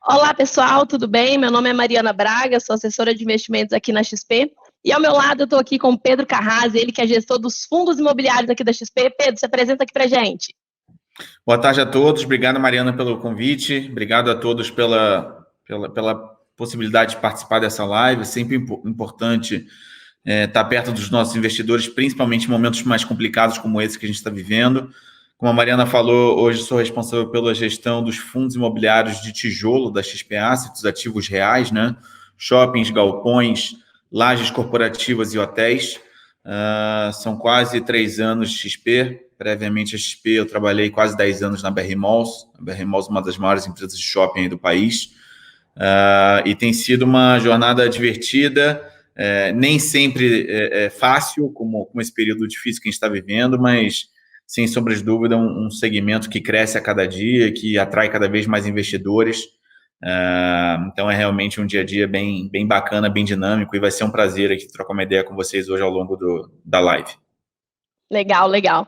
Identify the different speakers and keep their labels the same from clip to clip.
Speaker 1: Olá, pessoal, tudo bem? Meu nome é Mariana Braga, sou assessora de investimentos aqui na XP. E ao meu lado eu estou aqui com o Pedro Carrassi, ele que é gestor dos fundos imobiliários aqui da XP. Pedro, se apresenta aqui para gente.
Speaker 2: Boa tarde a todos. Obrigado, Mariana, pelo convite. Obrigado a todos pela possibilidade de participar dessa live. É sempre importante estar perto dos nossos investidores, principalmente em momentos mais complicados como esse que a gente está vivendo. Como a Mariana falou, hoje sou responsável pela gestão dos fundos imobiliários de tijolo da XP Assets, ativos reais, né? Shoppings, galpões, lajes corporativas e hotéis. São quase 3 anos de XP. Previamente a XP, eu trabalhei quase 10 anos na BR Malls. A BR Malls é uma das maiores empresas de shopping aí do país. E tem sido uma jornada divertida, nem sempre fácil, como esse período difícil que a gente está vivendo, mas, sem sombra de dúvida, um segmento que cresce a cada dia, que atrai cada vez mais investidores. Então é realmente um dia a dia bem bacana, bem dinâmico, e vai ser um prazer aqui trocar uma ideia com vocês hoje ao longo da live.
Speaker 1: Legal, legal.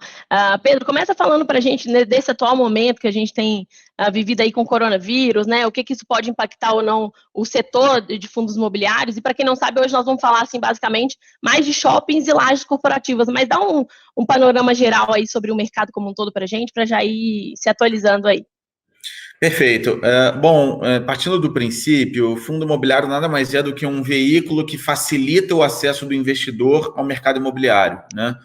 Speaker 1: Pedro, começa falando para a gente, né, desse atual momento que a gente tem vivido aí com o coronavírus, né? O que isso pode impactar ou não o setor de fundos imobiliários. E para quem não sabe, hoje nós vamos falar, assim, basicamente, mais de shoppings e lajes corporativas. Mas dá um panorama geral aí sobre o mercado como um todo para a gente, para já ir se atualizando aí.
Speaker 2: Perfeito. Partindo do princípio, o fundo imobiliário nada mais é do que um veículo que facilita o acesso do investidor ao mercado imobiliário, né?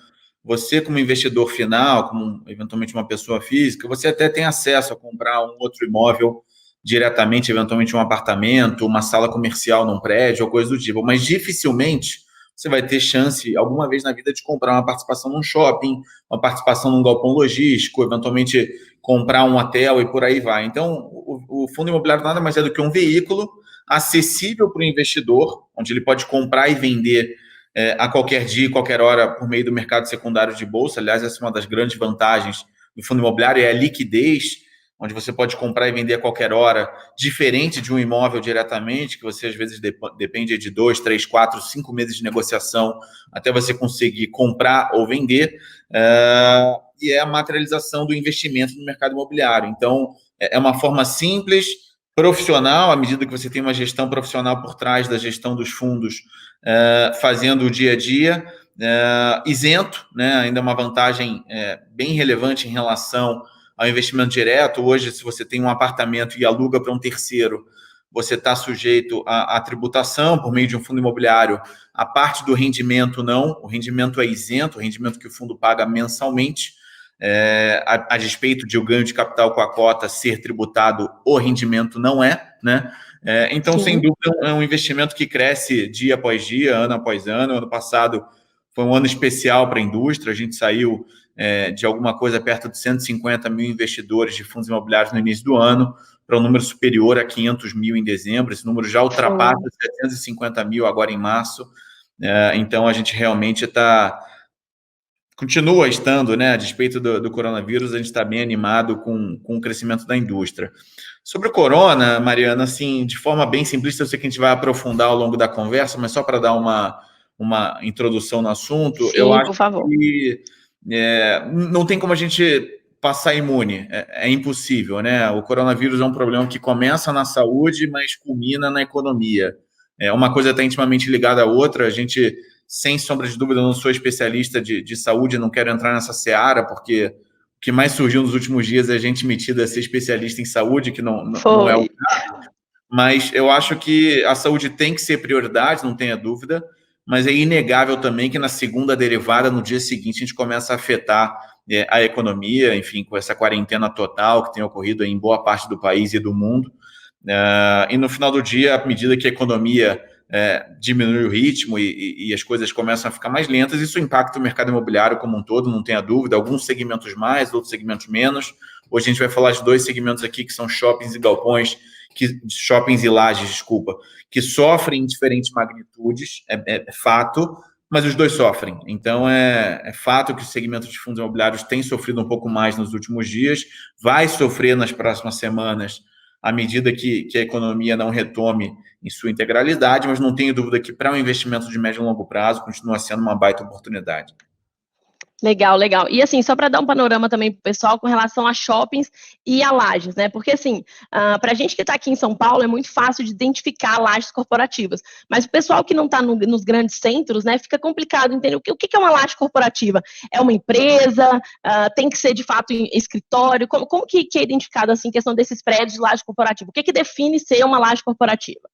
Speaker 2: Você, como investidor final, como eventualmente uma pessoa física, você até tem acesso a comprar um outro imóvel diretamente, eventualmente um apartamento, uma sala comercial num prédio ou coisa do tipo, mas dificilmente você vai ter chance alguma vez na vida de comprar uma participação num shopping, uma participação num galpão logístico, eventualmente comprar um hotel e por aí vai. Então, o fundo imobiliário nada mais é do que um veículo acessível para o investidor, onde ele pode comprar e vender a qualquer dia, qualquer hora, por meio do mercado secundário de bolsa. Aliás, essa é uma das grandes vantagens do fundo imobiliário, é a liquidez, onde você pode comprar e vender a qualquer hora, diferente de um imóvel diretamente, que você às vezes depende de 2, 3, 4, 5 meses de negociação até você conseguir comprar ou vender. E é a materialização do investimento no mercado imobiliário. Então, é uma forma simples, profissional, à medida que você tem uma gestão profissional por trás da gestão dos fundos, fazendo o dia a dia, isento, né? Ainda é uma vantagem bem relevante em relação ao investimento direto. Hoje, se você tem um apartamento e aluga para um terceiro, você está sujeito à tributação por meio de um fundo imobiliário. A parte do rendimento não, o rendimento é isento, o rendimento que o fundo paga mensalmente, a despeito de o ganho de capital com a cota ser tributado, o rendimento não é, né? Então, sim, sem dúvida, é um investimento que cresce dia após dia, ano após ano. Ano passado foi um ano especial para a indústria, a gente saiu de alguma coisa perto de 150 mil investidores de fundos imobiliários no início do ano, para um número superior a 500 mil em dezembro. Esse número já ultrapassa 750 mil agora em março. Então, a gente realmente continua estando, né, a despeito do coronavírus, a gente está bem animado com o crescimento da indústria. Sobre o corona, Mariana, assim, de forma bem simplista, eu sei que a gente vai aprofundar ao longo da conversa, mas só para dar uma introdução no assunto,
Speaker 1: sim,
Speaker 2: eu acho
Speaker 1: por favor.
Speaker 2: que não tem como a gente passar imune, é impossível, né? O coronavírus é um problema que começa na saúde, mas culmina na economia. Uma coisa está intimamente ligada à outra. A gente, sem sombra de dúvida, eu não sou especialista de saúde, não quero entrar nessa seara, porque o que mais surgiu nos últimos dias é a gente metida a ser especialista em saúde, que não é o caso. Mas eu acho que a saúde tem que ser prioridade, não tenha dúvida, mas é inegável também que na segunda derivada, no dia seguinte, a gente começa a afetar a economia, enfim, com essa quarentena total que tem ocorrido em boa parte do país e do mundo. E no final do dia, à medida que a economia diminui o ritmo e as coisas começam a ficar mais lentas, isso impacta o mercado imobiliário como um todo, não tenha dúvida. Alguns segmentos mais, outros segmentos menos. Hoje a gente vai falar de 2 segmentos aqui, que são shoppings e galpões, shoppings e lajes, desculpa, que sofrem em diferentes magnitudes, é fato, mas os dois sofrem. Então, é fato que o segmento de fundos imobiliários tem sofrido um pouco mais nos últimos dias, vai sofrer nas próximas semanas, à medida que a economia não retome em sua integralidade, mas não tenho dúvida que para um investimento de médio e longo prazo continua sendo uma baita oportunidade.
Speaker 1: Legal, legal. E assim, só para dar um panorama também para o pessoal com relação a shoppings e a lajes, né? Porque assim, para a gente que está aqui em São Paulo é muito fácil de identificar lajes corporativas, mas o pessoal que não está nos grandes centros, né, fica complicado entender o que é uma laje corporativa. É uma empresa, tem que ser de fato em escritório, como que é identificado assim, a questão desses prédios de laje corporativa? O que define ser uma laje corporativa?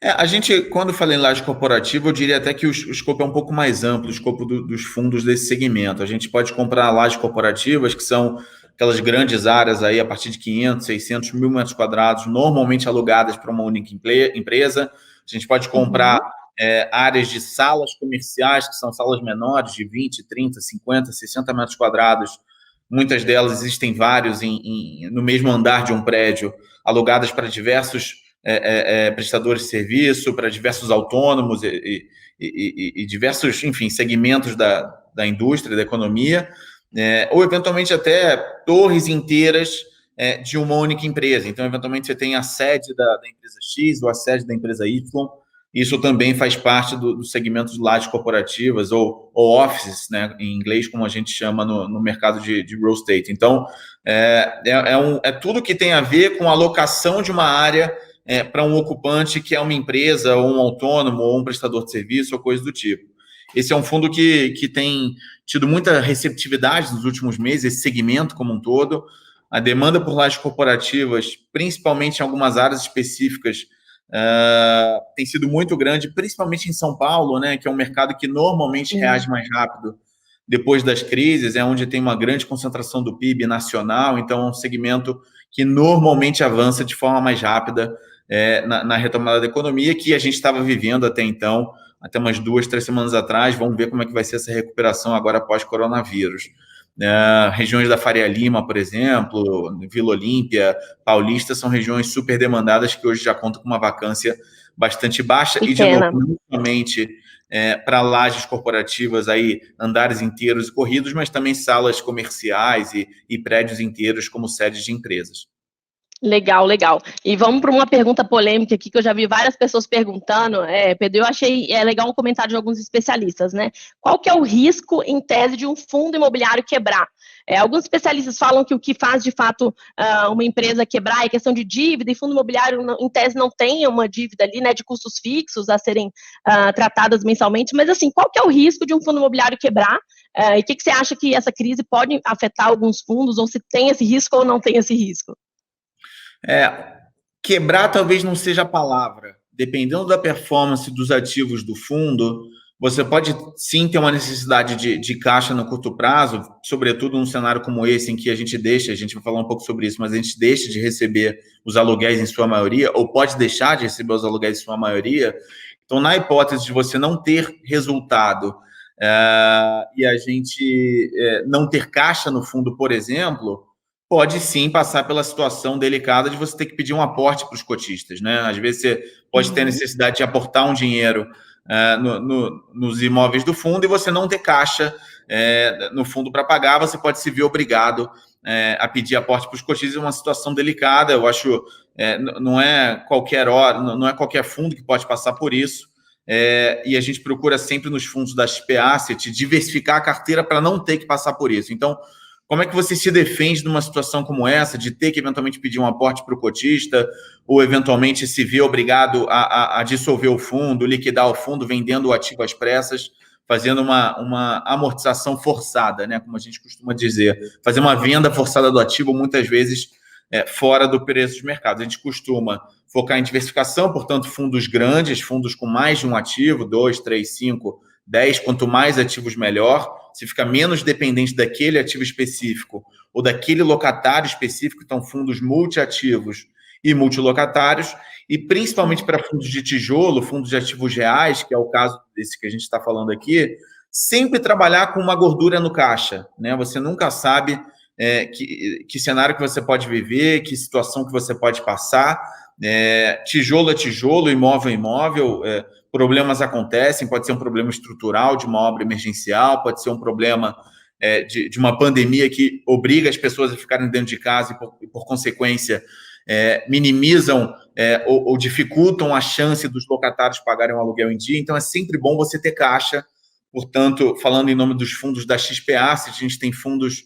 Speaker 2: A gente, quando fala em laje corporativa, eu diria até que o escopo é um pouco mais amplo, o escopo dos fundos desse segmento. A gente pode comprar lajes corporativas, que são aquelas grandes áreas aí, a partir de 500, 600 mil metros quadrados, normalmente alugadas para uma única empresa. A gente pode comprar áreas de salas comerciais, que são salas menores, de 20, 30, 50, 60 metros quadrados. Muitas delas existem vários no mesmo andar de um prédio, alugadas para diversos prestadores de serviço, para diversos autônomos e diversos, enfim, segmentos da indústria, da economia, ou eventualmente até torres inteiras de uma única empresa. Então, eventualmente, você tem a sede da empresa X ou a sede da empresa Y. Isso também faz parte do segmento de lajes corporativas ou offices, né, em inglês, como a gente chama no mercado de real estate. Então, é tudo que tem a ver com a alocação de uma área para um ocupante que é uma empresa, ou um autônomo, ou um prestador de serviço, ou coisa do tipo. Esse é um fundo que tem tido muita receptividade nos últimos meses, esse segmento como um todo. A demanda por lajes corporativas, principalmente em algumas áreas específicas, tem sido muito grande, principalmente em São Paulo, né, que é um mercado que normalmente reage mais rápido depois das crises, é onde tem uma grande concentração do PIB nacional, então é um segmento que normalmente avança de forma mais rápida na retomada da economia, que a gente estava vivendo até então, até umas 2, 3 semanas atrás. Vamos ver como é que vai ser essa recuperação agora pós-coronavírus. Regiões da Faria Lima, por exemplo, Vila Olímpia, Paulista, são regiões super demandadas que hoje já contam com uma vacância bastante baixa.
Speaker 1: Pequena.
Speaker 2: E, de novo, não somente para lajes corporativas, aí, andares inteiros e corridos, mas também salas comerciais e prédios inteiros como sedes de empresas.
Speaker 1: Legal, legal. E vamos para uma pergunta polêmica aqui, que eu já vi várias pessoas perguntando. Pedro, eu achei legal um comentário de alguns especialistas, né? Qual que é o risco, em tese, de um fundo imobiliário quebrar? Alguns especialistas falam que o que faz, de fato, uma empresa quebrar é questão de dívida, e fundo imobiliário, em tese, não tem uma dívida ali, né, de custos fixos a serem tratadas mensalmente. Mas, assim, qual que é o risco de um fundo imobiliário quebrar? E o que você acha que essa crise pode afetar alguns fundos, ou se tem esse risco ou não tem esse risco?
Speaker 2: Quebrar talvez não seja a palavra. Dependendo da performance dos ativos do fundo, você pode sim ter uma necessidade de caixa no curto prazo, sobretudo num cenário como esse, em que a gente vai falar um pouco sobre isso, mas a gente deixa de receber os aluguéis em sua maioria, ou pode deixar de receber os aluguéis em sua maioria. Então, na hipótese de você não ter resultado e a gente não ter caixa no fundo, por exemplo, pode sim passar pela situação delicada de você ter que pedir um aporte para os cotistas, né? Às vezes você pode ter necessidade de aportar um dinheiro nos imóveis do fundo e você não ter caixa no fundo para pagar, você pode se ver obrigado a pedir aporte para os cotistas. É uma situação delicada, eu acho, não é qualquer hora, não é qualquer fundo que pode passar por isso. E a gente procura sempre nos fundos da XP Asset diversificar a carteira para não ter que passar por isso. Então, como é que você se defende numa situação como essa, de ter que eventualmente pedir um aporte para o cotista, ou eventualmente se ver obrigado a dissolver o fundo, liquidar o fundo, vendendo o ativo às pressas, fazendo uma amortização forçada, né, como a gente costuma dizer, fazer uma venda forçada do ativo, muitas vezes fora do preço de mercado. A gente costuma focar em diversificação, portanto, fundos grandes, fundos com mais de um ativo, 2, 3, 5, 10, quanto mais ativos, melhor. Você fica menos dependente daquele ativo específico ou daquele locatário específico, então fundos multiativos e multilocatários, e principalmente para fundos de tijolo, fundos de ativos reais, que é o caso desse que a gente está falando aqui, sempre trabalhar com uma gordura no caixa, né? Você nunca sabe que cenário que você pode viver, que situação que você pode passar. Tijolo é tijolo, imóvel é imóvel, problemas acontecem, pode ser um problema estrutural de uma obra emergencial, pode ser um problema de uma pandemia que obriga as pessoas a ficarem dentro de casa e por consequência, minimizam ou dificultam a chance dos locatários pagarem um aluguel em dia. Então, é sempre bom você ter caixa Portanto, falando em nome dos fundos da XP Asset, a gente tem fundos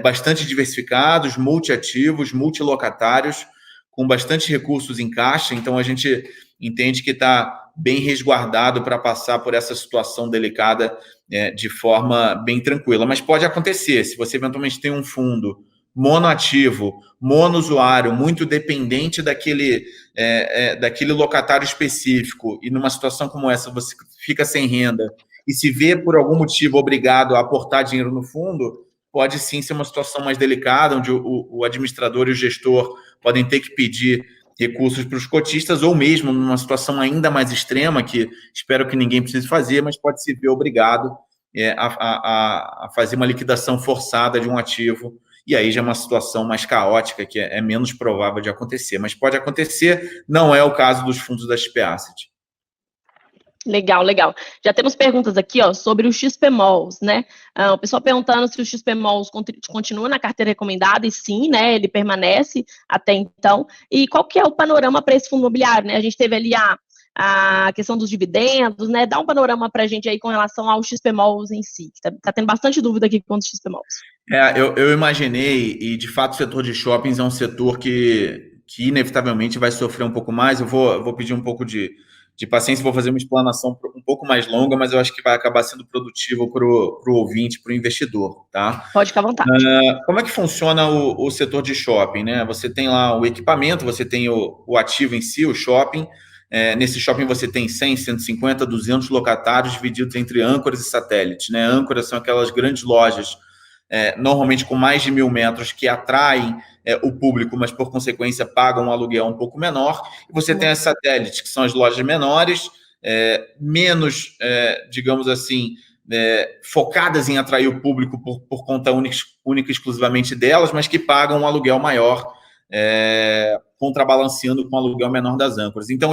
Speaker 2: bastante diversificados, multiativos, multilocatários, com bastante recursos em caixa. Então, a gente entende que está bem resguardado para passar por essa situação delicada de forma bem tranquila. Mas pode acontecer, se você eventualmente tem um fundo monoativo, monousuário, muito dependente daquele locatário específico, e numa situação como essa você fica sem renda e se vê, por algum motivo, obrigado a aportar dinheiro no fundo, pode sim ser uma situação mais delicada, onde o administrador e o gestor podem ter que pedir recursos para os cotistas, ou mesmo numa situação ainda mais extrema, que espero que ninguém precise fazer, mas pode se ver obrigado a fazer uma liquidação forçada de um ativo, e aí já é uma situação mais caótica, que é menos provável de acontecer. Mas pode acontecer, não é o caso dos fundos da XP Asset.
Speaker 1: Legal, legal. Já temos perguntas aqui, sobre os XPMOLs, né? O pessoal perguntando se os XPMOLs continua na carteira recomendada, e sim, né? Ele permanece até então. E qual que é o panorama para esse fundo imobiliário, né? A gente teve ali a questão dos dividendos, né? Dá um panorama para a gente aí com relação aos XPMOLs em si. Tá tendo bastante dúvida aqui com os XPMOLs.
Speaker 2: Eu imaginei, e de fato o setor de shoppings é um setor que inevitavelmente vai sofrer um pouco mais. Eu vou pedir um pouco de paciência, vou fazer uma explanação um pouco mais longa, mas eu acho que vai acabar sendo produtivo para o ouvinte, para o investidor, tá?
Speaker 1: Pode ficar à vontade.
Speaker 2: Como é que funciona o setor de shopping, né? Você tem lá o equipamento, você tem o ativo em si, o shopping. Nesse shopping você tem 100, 150, 200 locatários divididos entre âncoras e satélites, né? Âncoras são aquelas grandes lojas, normalmente com mais de 1.000 metros, que atraem o público, mas por consequência pagam um aluguel um pouco menor. E você tem as satélites, que são as lojas menores, menos, digamos assim, focadas em atrair o público por conta única e exclusivamente delas, mas que pagam um aluguel maior, contrabalanceando com o aluguel menor das âncoras. Então,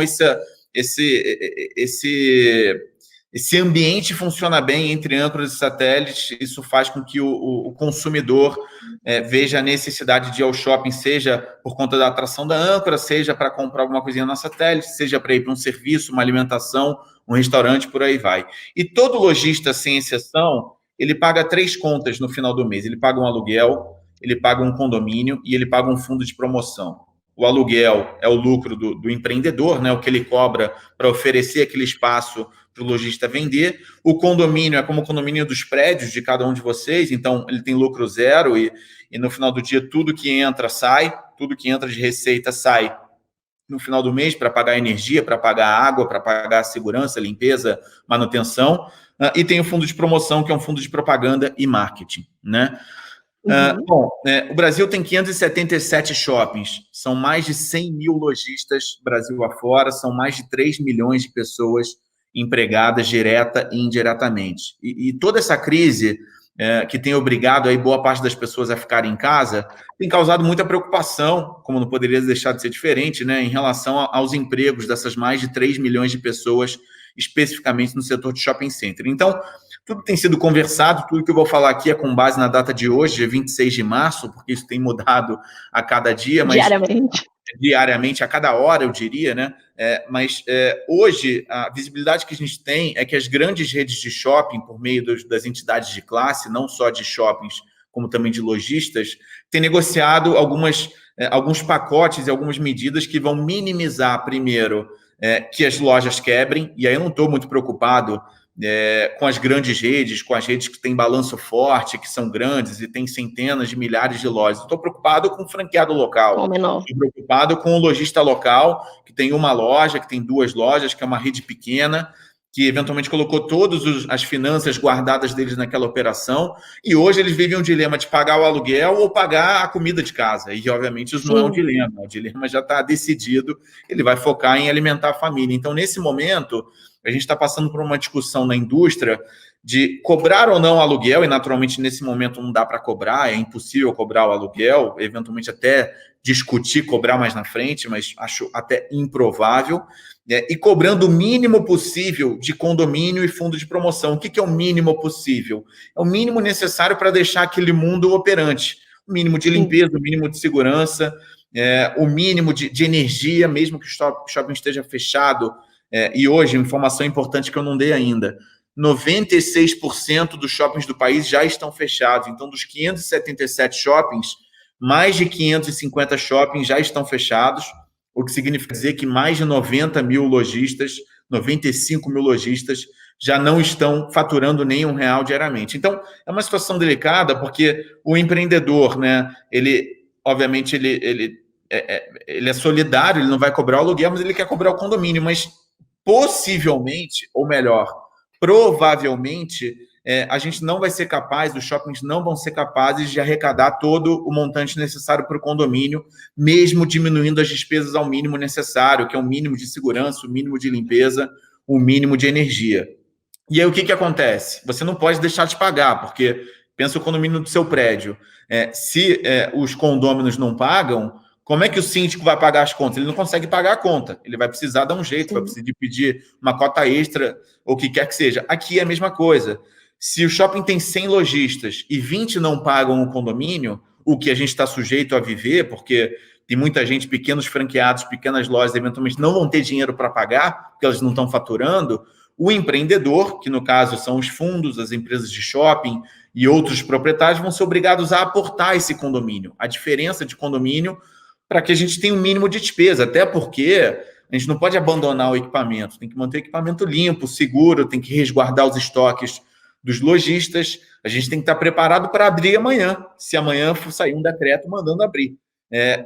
Speaker 2: esse ambiente funciona bem entre âncoras e satélites. Isso faz com que o consumidor veja a necessidade de ir ao shopping, seja por conta da atração da âncora, seja para comprar alguma coisinha na satélite, seja para ir para um serviço, uma alimentação, um restaurante, por aí vai. E todo lojista, sem exceção, ele paga 3 contas no final do mês. Ele paga um aluguel, ele paga um condomínio e ele paga um fundo de promoção. O aluguel é o lucro do empreendedor, né, o que ele cobra para oferecer aquele espaço para o lojista vender. O condomínio é como o condomínio dos prédios de cada um de vocês, então ele tem lucro zero e no final do dia tudo que entra sai, tudo que entra de receita sai no final do mês para pagar energia, para pagar água, para pagar segurança, limpeza, manutenção. E tem o fundo de promoção, que é um fundo de propaganda e marketing, né? O Brasil tem 577 shoppings, são mais de 100 mil lojistas Brasil afora, são mais de 3 milhões de pessoas empregadas direta e indiretamente. E toda essa crise que tem obrigado aí boa parte das pessoas a ficarem em casa tem causado muita preocupação, como não poderia deixar de ser diferente, né, em relação aos empregos dessas mais de 3 milhões de pessoas, especificamente no setor de shopping center. Então, tudo tem sido conversado, tudo que eu vou falar aqui é com base na data de hoje, dia 26 de março, porque isso tem mudado a cada dia, mas diariamente, a cada hora, eu diria, né? Mas hoje, a visibilidade que a gente tem é que as grandes redes de shopping, por meio das entidades de classe, não só de shoppings, como também de lojistas, têm negociado alguns pacotes e algumas medidas que vão minimizar, primeiro, que as lojas quebrem, e aí eu não estou muito preocupado com as grandes redes, com as redes que têm balanço forte, que são grandes e têm centenas de milhares de lojas. Estou preocupado com o franqueado local. Estou preocupado com o lojista local, que tem uma loja, que tem 2 lojas, que é uma rede pequena, que eventualmente colocou todas as finanças guardadas deles naquela operação, e hoje eles vivem um dilema de pagar o aluguel ou pagar a comida de casa. E, obviamente, isso não é um dilema. O dilema já está decidido, ele vai focar em alimentar a família. Então, nesse momento, a gente está passando por uma discussão na indústria de cobrar ou não aluguel, e naturalmente nesse momento não dá para cobrar, é impossível cobrar o aluguel, eventualmente até discutir cobrar mais na frente, mas acho até improvável, e cobrando o mínimo possível de condomínio e fundo de promoção. O que é o mínimo possível? É o mínimo necessário para deixar aquele mundo operante. O mínimo de limpeza, o mínimo de segurança, o mínimo de energia, mesmo que o shopping esteja fechado. E hoje, informação importante que eu não dei ainda, 96% dos shoppings do país já estão fechados. Então, dos 577 shoppings, mais de 550 shoppings já estão fechados, o que significa dizer que mais de 90 mil lojistas, 95 mil lojistas, já não estão faturando nem R$1 diariamente. Então, é uma situação delicada, porque o empreendedor, né, obviamente, ele é solidário, ele não vai cobrar o aluguel, mas ele quer cobrar o condomínio. Mas, possivelmente, ou melhor, provavelmente, a gente não vai ser capaz, os shoppings não vão ser capazes de arrecadar todo o montante necessário para o condomínio, mesmo diminuindo as despesas ao mínimo necessário, que é o mínimo de segurança, o mínimo de limpeza, o mínimo de energia. E aí, o que acontece? Você não pode deixar de pagar, porque pensa o condomínio do seu prédio. Se os condôminos não pagam, como é que o síndico vai pagar as contas? Ele não consegue pagar a conta. Ele vai precisar dar um jeito, Sim. Vai precisar de pedir uma cota extra, ou o que quer que seja. Aqui é a mesma coisa. Se o shopping tem 100 lojistas e 20 não pagam o condomínio, o que a gente está sujeito a viver, porque tem muita gente, pequenos franqueados, pequenas lojas, eventualmente não vão ter dinheiro para pagar, porque elas não estão faturando, o empreendedor, que no caso são os fundos, as empresas de shopping e outros proprietários, vão ser obrigados a aportar esse condomínio, a diferença de condomínio, para que a gente tenha um mínimo de despesa, até porque a gente não pode abandonar o equipamento, tem que manter o equipamento limpo, seguro, tem que resguardar os estoques dos lojistas, a gente tem que estar preparado para abrir amanhã, se amanhã for sair um decreto mandando abrir.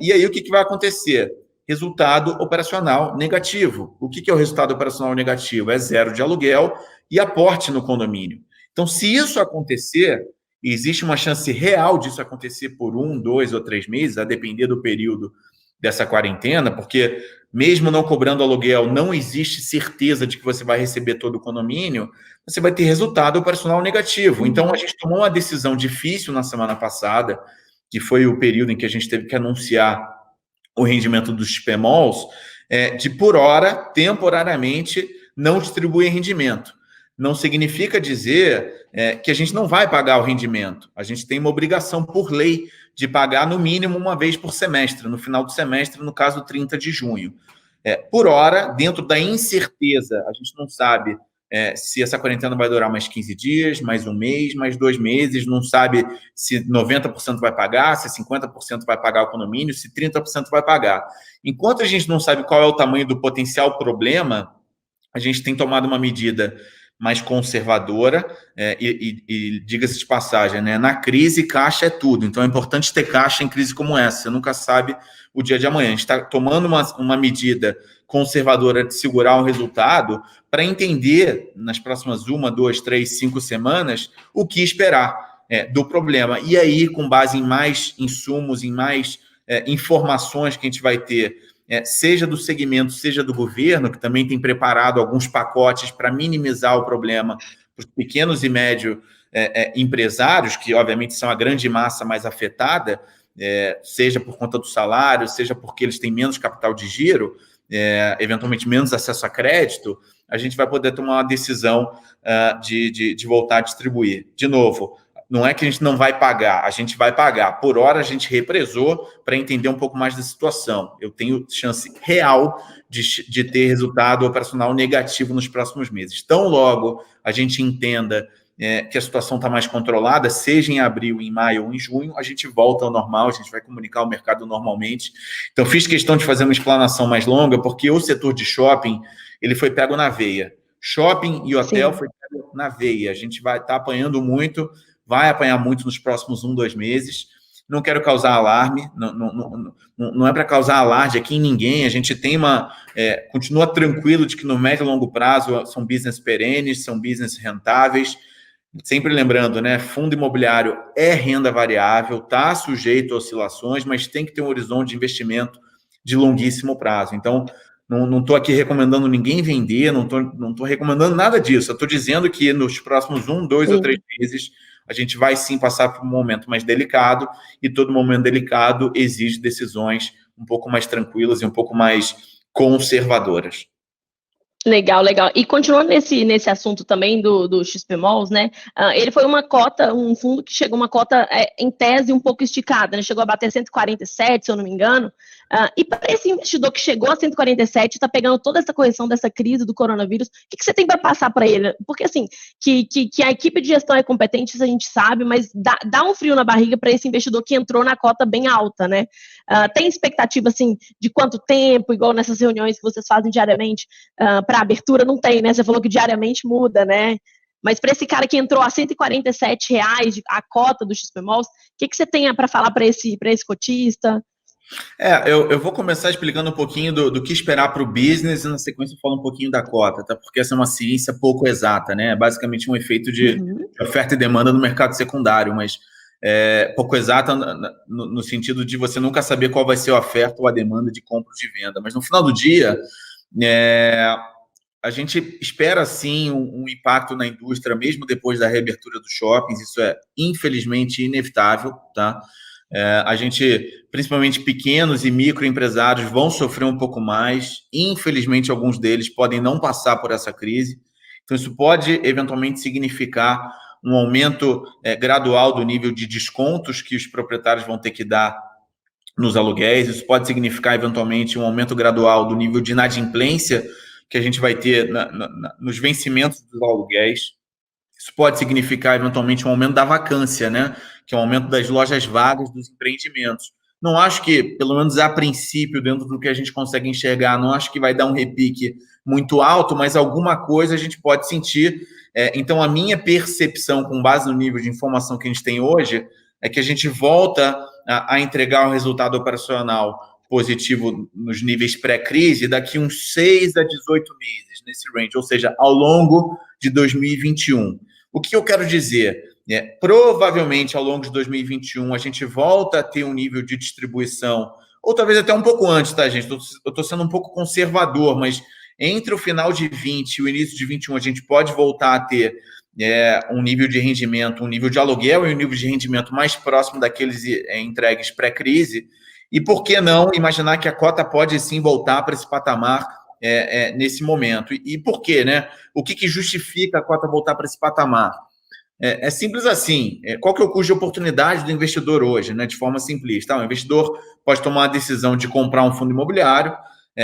Speaker 2: E aí o que vai acontecer? Resultado operacional negativo. O que é o resultado operacional negativo? É 0 de aluguel e aporte no condomínio. Então, se isso acontecer, e existe uma chance real disso acontecer por 1, 2 ou 3 meses, a depender do período dessa quarentena, porque mesmo não cobrando aluguel, não existe certeza de que você vai receber todo o condomínio, você vai ter resultado operacional negativo. Então, a gente tomou uma decisão difícil na semana passada, que foi o período em que a gente teve que anunciar o rendimento dos PMOLs, de por hora, temporariamente, não distribuir rendimento. Não significa dizer que a gente não vai pagar o rendimento. A gente tem uma obrigação por lei de pagar no mínimo uma vez por semestre, no final do semestre, no caso 30 de junho. Por hora, dentro da incerteza, a gente não sabe se essa quarentena vai durar mais 15 dias, mais um mês, mais 2 meses, não sabe se 90% vai pagar, se 50% vai pagar o condomínio, se 30% vai pagar. Enquanto a gente não sabe qual é o tamanho do potencial problema, a gente tem tomado uma medida mais conservadora e diga-se de passagem, né? Na crise, caixa é tudo. Então, é importante ter caixa em crise como essa. Você nunca sabe o dia de amanhã. A gente está tomando uma medida conservadora de segurar o resultado para entender, nas próximas 1, 2, 3, 5 semanas, o que esperar do problema. E aí, com base em mais insumos, em mais informações que a gente vai ter, seja do segmento, seja do governo, que também tem preparado alguns pacotes para minimizar o problema para os pequenos e médios empresários, que obviamente são a grande massa mais afetada, seja por conta do salário, seja porque eles têm menos capital de giro, eventualmente menos acesso a crédito, a gente vai poder tomar uma decisão de voltar a distribuir. De novo, não é que a gente não vai pagar, a gente vai pagar. Por hora, a gente represou para entender um pouco mais da situação. Eu tenho chance real de ter resultado operacional negativo nos próximos meses. Tão logo a gente entenda que a situação está mais controlada, seja em abril, em maio ou em junho, a gente volta ao normal, a gente vai comunicar o mercado normalmente. Então, fiz questão de fazer uma explanação mais longa, porque o setor de shopping, ele foi pego na veia. Shopping e hotel Sim. Foi pego na veia. A gente vai estar apanhando muito, vai apanhar muito nos próximos 1, 2 meses. Não quero causar alarme, não é para causar alarde aqui em ninguém. A gente tem continua tranquilo de que no médio e longo prazo são business perenes, são business rentáveis. Sempre lembrando, né? Fundo imobiliário é renda variável, está sujeito a oscilações, mas tem que ter um horizonte de investimento de longuíssimo prazo. Então, não estou aqui recomendando ninguém vender, não estou recomendando nada disso. Eu estou dizendo que nos próximos 1, 2 ou 3 meses a gente vai sim passar por um momento mais delicado, e todo momento delicado exige decisões um pouco mais tranquilas e um pouco mais conservadoras.
Speaker 1: Legal, legal. E continuando nesse assunto também do XPMOLs, né? Ele foi uma cota, um fundo que chegou uma cota em tese um pouco esticada, né? Chegou a bater 147, se eu não me engano. E para esse investidor que chegou a 147, está pegando toda essa correção dessa crise do coronavírus, o que você tem para passar para ele? Porque, assim, que a equipe de gestão é competente, isso a gente sabe, mas dá um frio na barriga para esse investidor que entrou na cota bem alta, né? Tem expectativa, assim, de quanto tempo, igual nessas reuniões que vocês fazem diariamente, para abertura? Não tem, né? Você falou que diariamente muda, né? Mas para esse cara que entrou a R$147 a cota do XPMOLs, o que você tem para falar para esse cotista?
Speaker 2: Eu vou começar explicando um pouquinho do que esperar para o business e na sequência eu falo um pouquinho da cota, tá? Porque essa é uma ciência pouco exata, né? É basicamente um efeito de oferta e demanda no mercado secundário, mas pouco exata no sentido de você nunca saber qual vai ser a oferta ou a demanda de compra ou de venda. Mas no final do dia, a gente espera, sim, um impacto na indústria, mesmo depois da reabertura dos shoppings. Isso é, infelizmente, inevitável, tá? A gente, principalmente pequenos e microempresários, vão sofrer um pouco mais. Infelizmente, alguns deles podem não passar por essa crise. Então, isso pode, eventualmente, significar um aumento gradual do nível de descontos que os proprietários vão ter que dar nos aluguéis. Isso pode significar, eventualmente, um aumento gradual do nível de inadimplência que a gente vai ter nos vencimentos dos aluguéis. Isso pode significar, eventualmente, um aumento da vacância, né? Que é um aumento das lojas vagas dos empreendimentos. Não acho que, pelo menos a princípio, dentro do que a gente consegue enxergar, não acho que vai dar um repique muito alto, mas alguma coisa a gente pode sentir. Então, a minha percepção, com base no nível de informação que a gente tem hoje, é que a gente volta a entregar um resultado operacional positivo nos níveis pré-crise daqui uns 6 a 18 meses, nesse range, ou seja, ao longo de 2021. O que eu quero dizer? Provavelmente, ao longo de 2021, a gente volta a ter um nível de distribuição, ou talvez até um pouco antes, tá, gente? Eu estou sendo um pouco conservador, mas entre o final de 20 e o início de 21, a gente pode voltar a ter um nível de rendimento, um nível de aluguel e um nível de rendimento mais próximo daqueles entregues pré-crise. E por que não imaginar que a cota pode sim voltar para esse patamar nesse momento? E por quê, né? O que justifica a cota voltar para esse patamar? É simples assim. Qual que é o custo de oportunidade do investidor hoje, né? De forma simplista. O investidor pode tomar a decisão de comprar um fundo imobiliário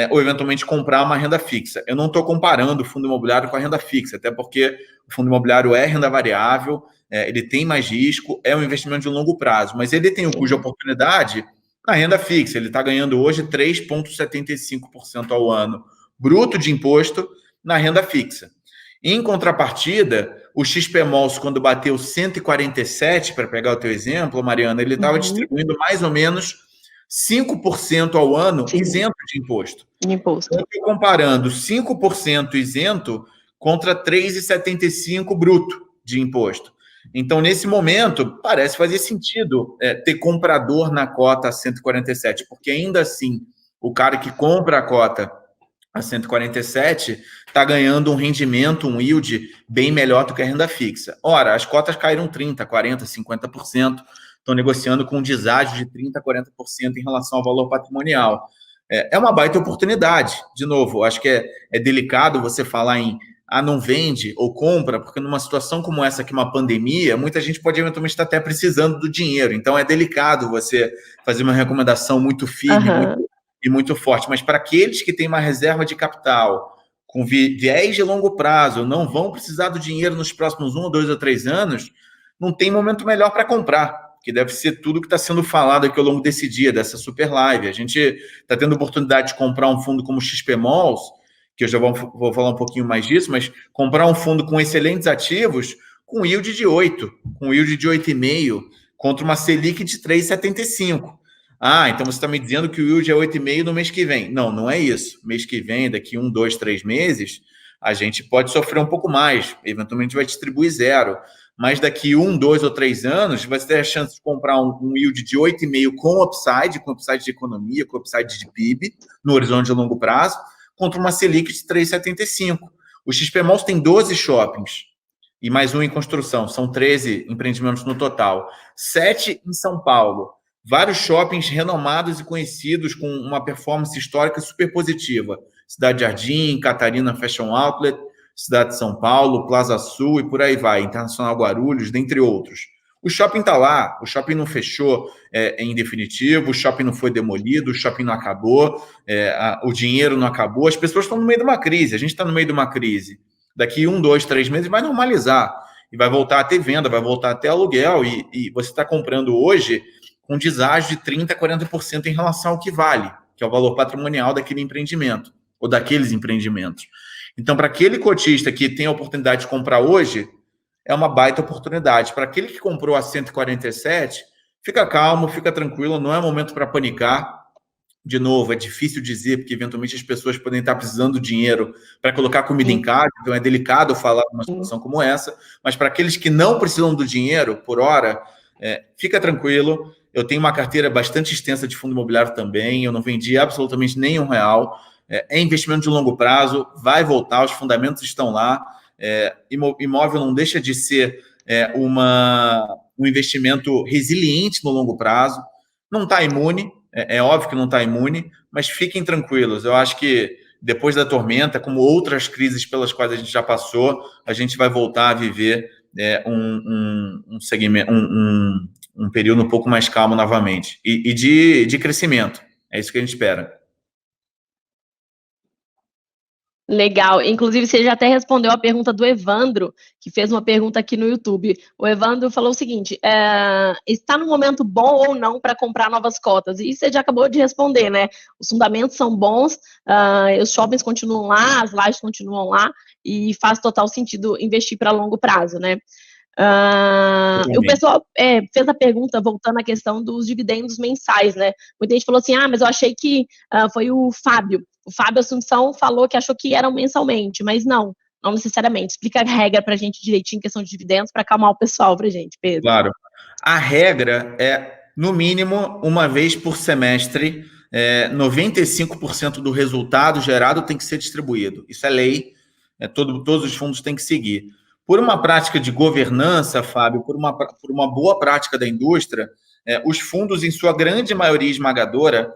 Speaker 2: ou, eventualmente, comprar uma renda fixa. Eu não estou comparando o fundo imobiliário com a renda fixa, até porque o fundo imobiliário é renda variável, ele tem mais risco, é um investimento de longo prazo, mas ele tem o custo de oportunidade na renda fixa. Ele está ganhando hoje 3,75% ao ano bruto de imposto na renda fixa. Em contrapartida, o XPMOLs, quando bateu 147, para pegar o teu exemplo, Mariana, ele estava distribuindo mais ou menos 5% ao ano isento de imposto. Então, eu estou comparando 5% isento contra 3,75% bruto de imposto. Então, nesse momento, parece fazer sentido ter comprador na cota a 147, porque ainda assim, o cara que compra a cota a 147 está ganhando um rendimento, um yield bem melhor do que a renda fixa. Ora, as cotas caíram 30%, 40%, 50%, estão negociando com um deságio de 30%, 40% em relação ao valor patrimonial. É uma baita oportunidade. De novo, acho que é delicado você falar em não vende ou compra, porque numa situação como essa, que é uma pandemia, muita gente pode eventualmente estar até precisando do dinheiro. Então, é delicado você fazer uma recomendação muito firme e muito forte. Mas para aqueles que têm uma reserva de capital com viés de longo prazo, não vão precisar do dinheiro nos próximos 1, 2 ou 3 anos, não tem momento melhor para comprar, que deve ser tudo que está sendo falado aqui ao longo desse dia, dessa super live. A gente está tendo a oportunidade de comprar um fundo como o XPMOLs, que eu já vou falar um pouquinho mais disso, mas comprar um fundo com excelentes ativos, com yield de 8, com yield de 8,5, contra uma Selic de 3,75. Então você está me dizendo que o yield é 8,5 no mês que vem. Não, não é isso. Mês que vem, daqui 1, 2, 3 meses, a gente pode sofrer um pouco mais. Eventualmente vai distribuir 0. Mas daqui 1, 2 ou 3 anos, vai ter a chance de comprar um yield de 8,5 com upside de economia, com upside de PIB, no horizonte de longo prazo, contra uma Selic de 3,75. O XPMOLs tem 12 shoppings e mais um em construção. São 13 empreendimentos no total. 7 em São Paulo. Vários shoppings renomados e conhecidos com uma performance histórica super positiva. Cidade Jardim, Catarina Fashion Outlet, Cidade de São Paulo, Plaza Sul e por aí vai. Internacional Guarulhos, dentre outros. O shopping está lá, o shopping não fechou em definitivo, o shopping não foi demolido, o shopping não acabou, o dinheiro não acabou, as pessoas estão no meio de uma crise, a gente está no meio de uma crise. Daqui 1, 2, 3 meses vai normalizar, e vai voltar a ter venda, vai voltar a ter aluguel, e você está comprando hoje com deságio de 30%, 40% em relação ao que vale, que é o valor patrimonial daquele empreendimento, ou daqueles empreendimentos. Então, para aquele cotista que tem a oportunidade de comprar hoje, é uma baita oportunidade. Para aquele que comprou a 147, fica calmo, fica tranquilo, não é momento para panicar. De novo, é difícil dizer, porque eventualmente as pessoas podem estar precisando de dinheiro para colocar comida em casa, então é delicado falar numa situação como essa, mas para aqueles que não precisam do dinheiro por hora, fica tranquilo. Eu tenho uma carteira bastante extensa de fundo imobiliário também, eu não vendi absolutamente nenhum real, é investimento de longo prazo, vai voltar, os fundamentos estão lá, imóvel não deixa de ser um investimento resiliente no longo prazo, não está imune, é óbvio que não está imune, mas fiquem tranquilos. Eu acho que depois da tormenta, como outras crises pelas quais a gente já passou, a gente vai voltar a viver um período um pouco mais calmo novamente e de crescimento. É isso que a gente espera.
Speaker 1: Legal. Inclusive, você já até respondeu a pergunta do Evandro, que fez uma pergunta aqui no YouTube. O Evandro falou o seguinte, está no momento bom ou não para comprar novas cotas? E você já acabou de responder, né? Os fundamentos são bons, os shoppings continuam lá, as lajes continuam lá, e faz total sentido investir para longo prazo, né? O pessoal fez a pergunta voltando à questão dos dividendos mensais, né? Muita gente falou assim, mas eu achei que foi o Fábio Assunção falou que achou que eram mensalmente, mas não necessariamente. Explica a regra para a gente direitinho em questão de dividendos para acalmar o pessoal para a gente, Pedro.
Speaker 2: Claro. A regra é, no mínimo, uma vez por semestre, 95% do resultado gerado tem que ser distribuído. Isso é lei, todos os fundos têm que seguir. Por uma prática de governança, Fábio, por uma boa prática da indústria, os fundos, em sua grande maioria esmagadora,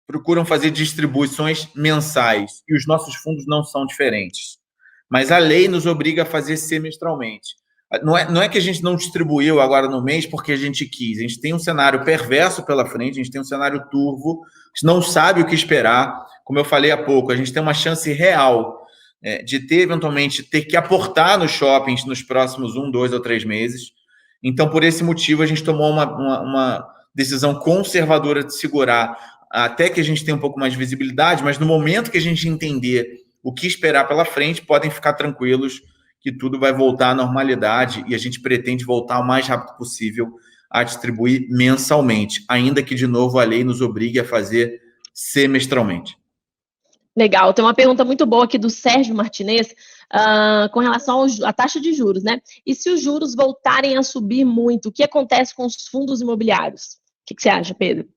Speaker 2: procuram fazer distribuições mensais, e os nossos fundos não são diferentes. Mas a lei nos obriga a fazer semestralmente. Não é que a gente não distribuiu agora no mês porque a gente quis, a gente tem um cenário perverso pela frente, a gente tem um cenário turvo, a gente não sabe o que esperar. Como eu falei há pouco, a gente tem uma chance real de eventualmente ter que aportar nos shoppings nos próximos 1, 2 ou 3 meses. Então, por esse motivo, a gente tomou uma decisão conservadora de segurar até que a gente tenha um pouco mais de visibilidade, mas no momento que a gente entender o que esperar pela frente, podem ficar tranquilos que tudo vai voltar à normalidade e a gente pretende voltar o mais rápido possível a distribuir mensalmente, ainda que, de novo, a lei nos obrigue a fazer semestralmente.
Speaker 1: Legal, tem uma pergunta muito boa aqui do Sérgio Martinez com relação à taxa de juros, né? E se os juros voltarem a subir muito, o que acontece com os fundos imobiliários? O que você acha, Pedro?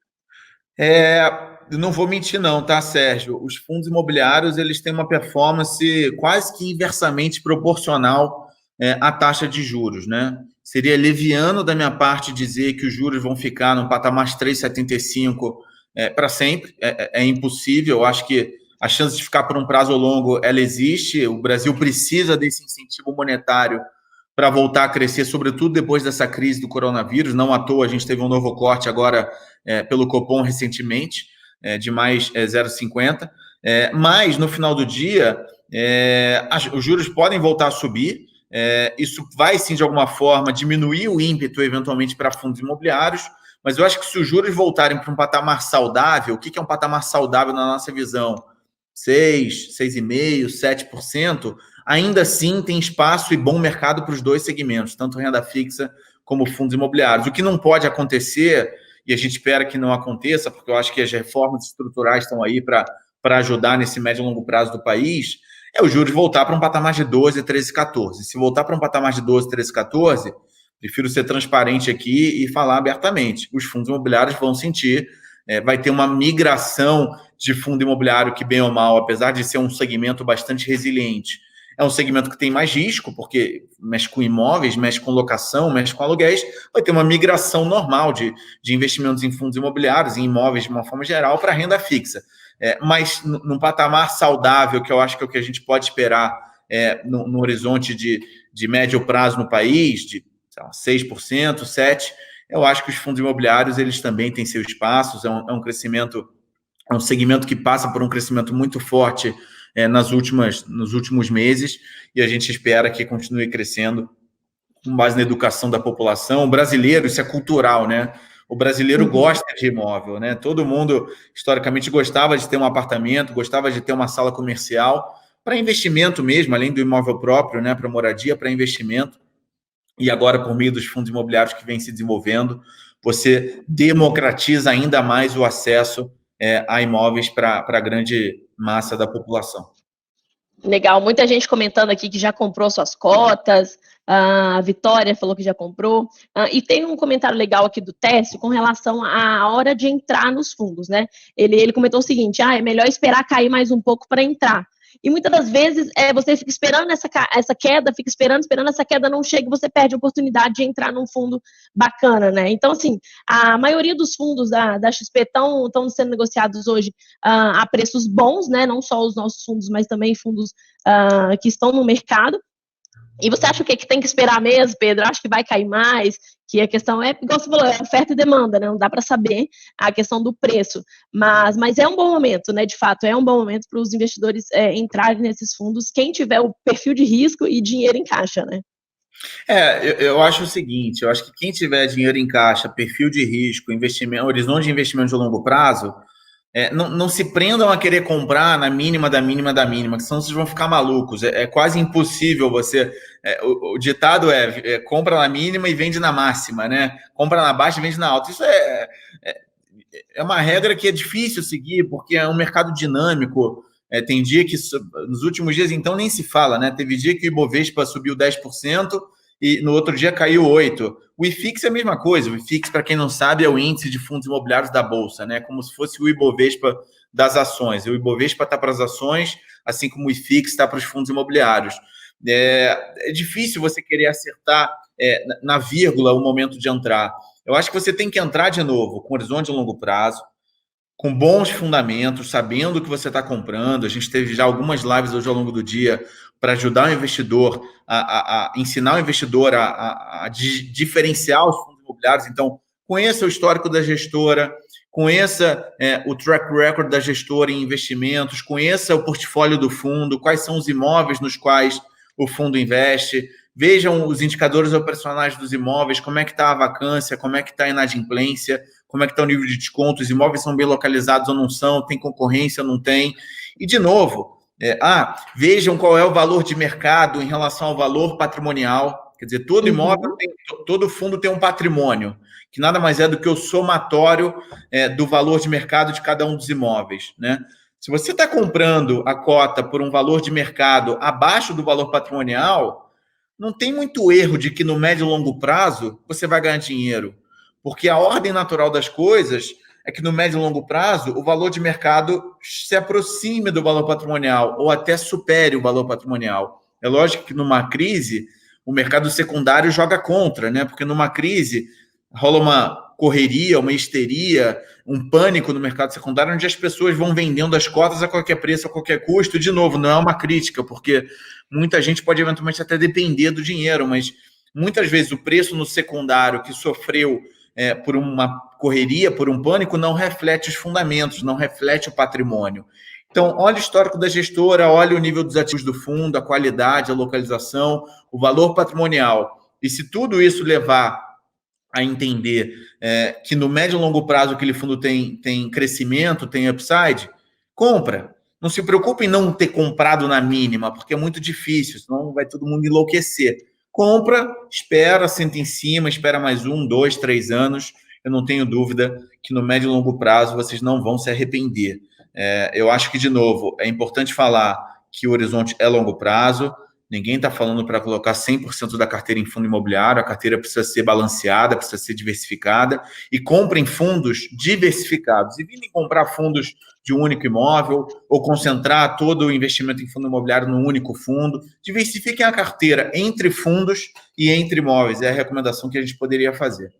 Speaker 2: Não vou mentir não, tá, Sérgio? Os fundos imobiliários, eles têm uma performance quase que inversamente proporcional à taxa de juros, né? Seria leviano da minha parte dizer que os juros vão ficar no patamar de 3,75 para sempre. É impossível. Eu acho que a chance de ficar por um prazo longo, ela existe. O Brasil precisa desse incentivo monetário para voltar a crescer, sobretudo depois dessa crise do coronavírus. Não à toa, a gente teve um novo corte agora pelo Copom recentemente, de mais 0,50. Mas, no final do dia, os juros podem voltar a subir. Isso vai, sim, de alguma forma, diminuir o ímpeto, eventualmente, para fundos imobiliários. Mas eu acho que se os juros voltarem para um patamar saudável, o que é um patamar saudável na nossa visão? 6, 6,5%, 7%, ainda assim tem espaço e bom mercado para os dois segmentos, tanto renda fixa como fundos imobiliários. O que não pode acontecer, e a gente espera que não aconteça, porque eu acho que as reformas estruturais estão aí para ajudar nesse médio e longo prazo do país, é o juros voltar para um patamar de 12, 13, 14. Se voltar para um patamar de 12, 13, 14, prefiro ser transparente aqui e falar abertamente. Os fundos imobiliários vão sentir, vai ter uma migração de fundo imobiliário que, bem ou mal, apesar de ser um segmento bastante resiliente, é um segmento que tem mais risco, porque mexe com imóveis, mexe com locação, mexe com aluguéis, vai ter uma migração normal de investimentos em fundos imobiliários, em imóveis de uma forma geral, para renda fixa. Mas num patamar saudável, que eu acho que é o que a gente pode esperar no horizonte de médio prazo no país, de sei lá, 6%, 7%. Eu acho que os fundos imobiliários, eles também têm seus espaços, é um crescimento, é um segmento que passa por um crescimento muito forte nos últimos meses, e a gente espera que continue crescendo com base na educação da população. O brasileiro, isso é cultural, né? O brasileiro gosta de imóvel, né? Todo mundo, historicamente, gostava de ter um apartamento, gostava de ter uma sala comercial, para investimento mesmo, além do imóvel próprio, né? Para moradia, para investimento. E agora, por meio dos fundos imobiliários que vem se desenvolvendo, você democratiza ainda mais o acesso a imóveis para a grande massa da população.
Speaker 1: Legal, muita gente comentando aqui que já comprou suas cotas, a Vitória falou que já comprou, e tem um comentário legal aqui do Técio com relação à hora de entrar nos fundos, né? Ele comentou o seguinte, é melhor esperar cair mais um pouco para entrar. E muitas das vezes você fica esperando essa queda, fica esperando essa queda não chega e você perde a oportunidade de entrar num fundo bacana, né? Então, assim, a maioria dos fundos da XP estão sendo negociados hoje a preços bons, né? Não só os nossos fundos, mas também fundos que estão no mercado. E você acha o quê? Que tem que esperar mesmo, Pedro? Acho que vai cair mais, que a questão igual você falou, é oferta e demanda, né? Não dá para saber a questão do preço, mas é um bom momento, né? De fato, é um bom momento para os investidores entrarem nesses fundos, quem tiver o perfil de risco e dinheiro em caixa, né?
Speaker 2: Eu acho o seguinte, eu acho que quem tiver dinheiro em caixa, perfil de risco, investimento, horizonte de investimento de longo prazo, não se prendam a querer comprar na mínima da mínima da mínima, que senão vocês vão ficar malucos. É quase impossível você... o ditado compra na mínima e vende na máxima, né? Compra na baixa e vende na alta. Isso é uma regra que é difícil seguir, porque é um mercado dinâmico. Tem dia que, nos últimos dias, então, nem se fala, né? Teve dia que o Ibovespa subiu 10%, e no outro dia caiu 8%. O IFIX é a mesma coisa. O IFIX, para quem não sabe, é o índice de fundos imobiliários da Bolsa, né? Como se fosse o Ibovespa das ações. O Ibovespa está para as ações, assim como o IFIX está para os fundos imobiliários. É difícil você querer acertar na vírgula o momento de entrar. Eu acho que você tem que entrar de novo com horizonte de longo prazo, com bons fundamentos, sabendo o que você está comprando. A gente teve já algumas lives hoje ao longo do dia para ajudar o investidor, a ensinar o investidor a diferenciar os fundos imobiliários. Então, conheça o histórico da gestora, conheça o track record da gestora em investimentos, conheça o portfólio do fundo, quais são os imóveis nos quais o fundo investe, vejam os indicadores operacionais dos imóveis, como é que está a vacância, como é que está a inadimplência, como é que está o nível de desconto, os imóveis são bem localizados ou não são, tem concorrência ou não tem. E, de novo, vejam qual é o valor de mercado em relação ao valor patrimonial. Quer dizer, todo imóvel, todo fundo tem um patrimônio, que nada mais é do que o somatório do valor de mercado de cada um dos imóveis, né? Se você está comprando a cota por um valor de mercado abaixo do valor patrimonial, não tem muito erro de que no médio e longo prazo você vai ganhar dinheiro, porque a ordem natural das coisas é que no médio e longo prazo o valor de mercado se aproxime do valor patrimonial ou até supere o valor patrimonial. É lógico que numa crise o mercado secundário joga contra, né? Porque numa crise rola uma correria, uma histeria, um pânico no mercado secundário, onde as pessoas vão vendendo as cotas a qualquer preço, a qualquer custo. De novo, não é uma crítica, porque muita gente pode eventualmente até depender do dinheiro, mas muitas vezes o preço no secundário que sofreu por uma correria, por um pânico, não reflete os fundamentos, não reflete o patrimônio. Então, olha o histórico da gestora, olha o nível dos ativos do fundo, a qualidade, a localização, o valor patrimonial. E se tudo isso levar a entender que no médio e longo prazo aquele fundo tem crescimento, tem upside, compra. Não se preocupe em não ter comprado na mínima, porque é muito difícil, senão vai todo mundo enlouquecer. Compra, espera, senta em cima, espera mais 1, 2, 3 anos. Eu não tenho dúvida que no médio e longo prazo vocês não vão se arrepender. Eu acho que, de novo, é importante falar que o horizonte é longo prazo. Ninguém está falando para colocar 100% da carteira em fundo imobiliário. A carteira precisa ser balanceada, precisa ser diversificada. E comprem fundos diversificados. Evitem comprar fundos de um único imóvel ou concentrar todo o investimento em fundo imobiliário num único fundo. Diversifiquem a carteira entre fundos e entre imóveis. É a recomendação que a gente poderia fazer.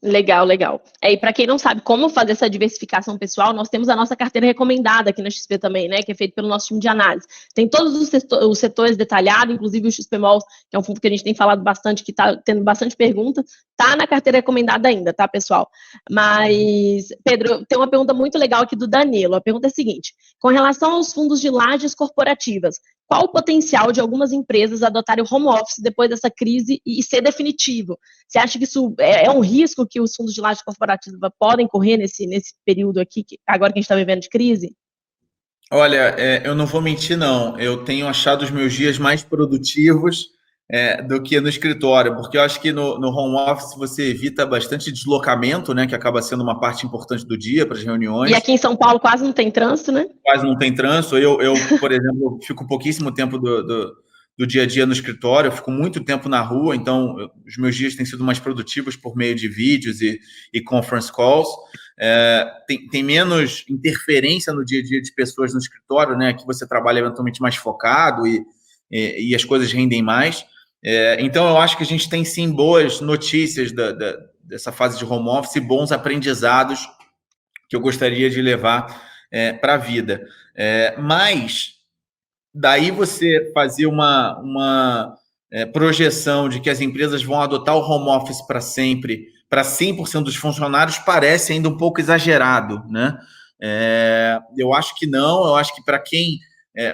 Speaker 1: Legal, legal. E para quem não sabe como fazer essa diversificação pessoal, nós temos a nossa carteira recomendada aqui na XP também, né? Que é feito pelo nosso time de análise. Tem todos os setores detalhados, inclusive o XPMOL, que é um fundo que a gente tem falado bastante, que está tendo bastante pergunta, está na carteira recomendada ainda, tá, pessoal? Mas, Pedro, tem uma pergunta muito legal aqui do Danilo. A pergunta é a seguinte: com relação aos fundos de lajes corporativas, qual o potencial de algumas empresas adotarem o home office depois dessa crise e ser definitivo? Você acha que isso é um risco que os fundos de laje corporativa podem correr nesse período aqui, agora que a gente está vivendo de crise?
Speaker 2: Olha, eu não vou mentir, não. Eu tenho achado os meus dias mais produtivos do que no escritório, porque eu acho que no home office você evita bastante deslocamento, né, que acaba sendo uma parte importante do dia para as reuniões.
Speaker 1: E aqui em São Paulo quase não tem trânsito, né?
Speaker 2: Quase não tem trânsito. Eu por exemplo, fico pouquíssimo tempo do dia a dia no escritório, eu fico muito tempo na rua, então os meus dias têm sido mais produtivos por meio de vídeos e conference calls. Tem menos interferência no dia a dia de pessoas no escritório, né? Aqui você trabalha eventualmente mais focado e as coisas rendem mais. Então, eu acho que a gente tem, sim, boas notícias dessa fase de home office e bons aprendizados que eu gostaria de levar para a vida. Mas daí você fazer uma projeção de que as empresas vão adotar o home office para sempre, para 100% dos funcionários, parece ainda um pouco exagerado, né? Eu acho que não, eu acho que para quem...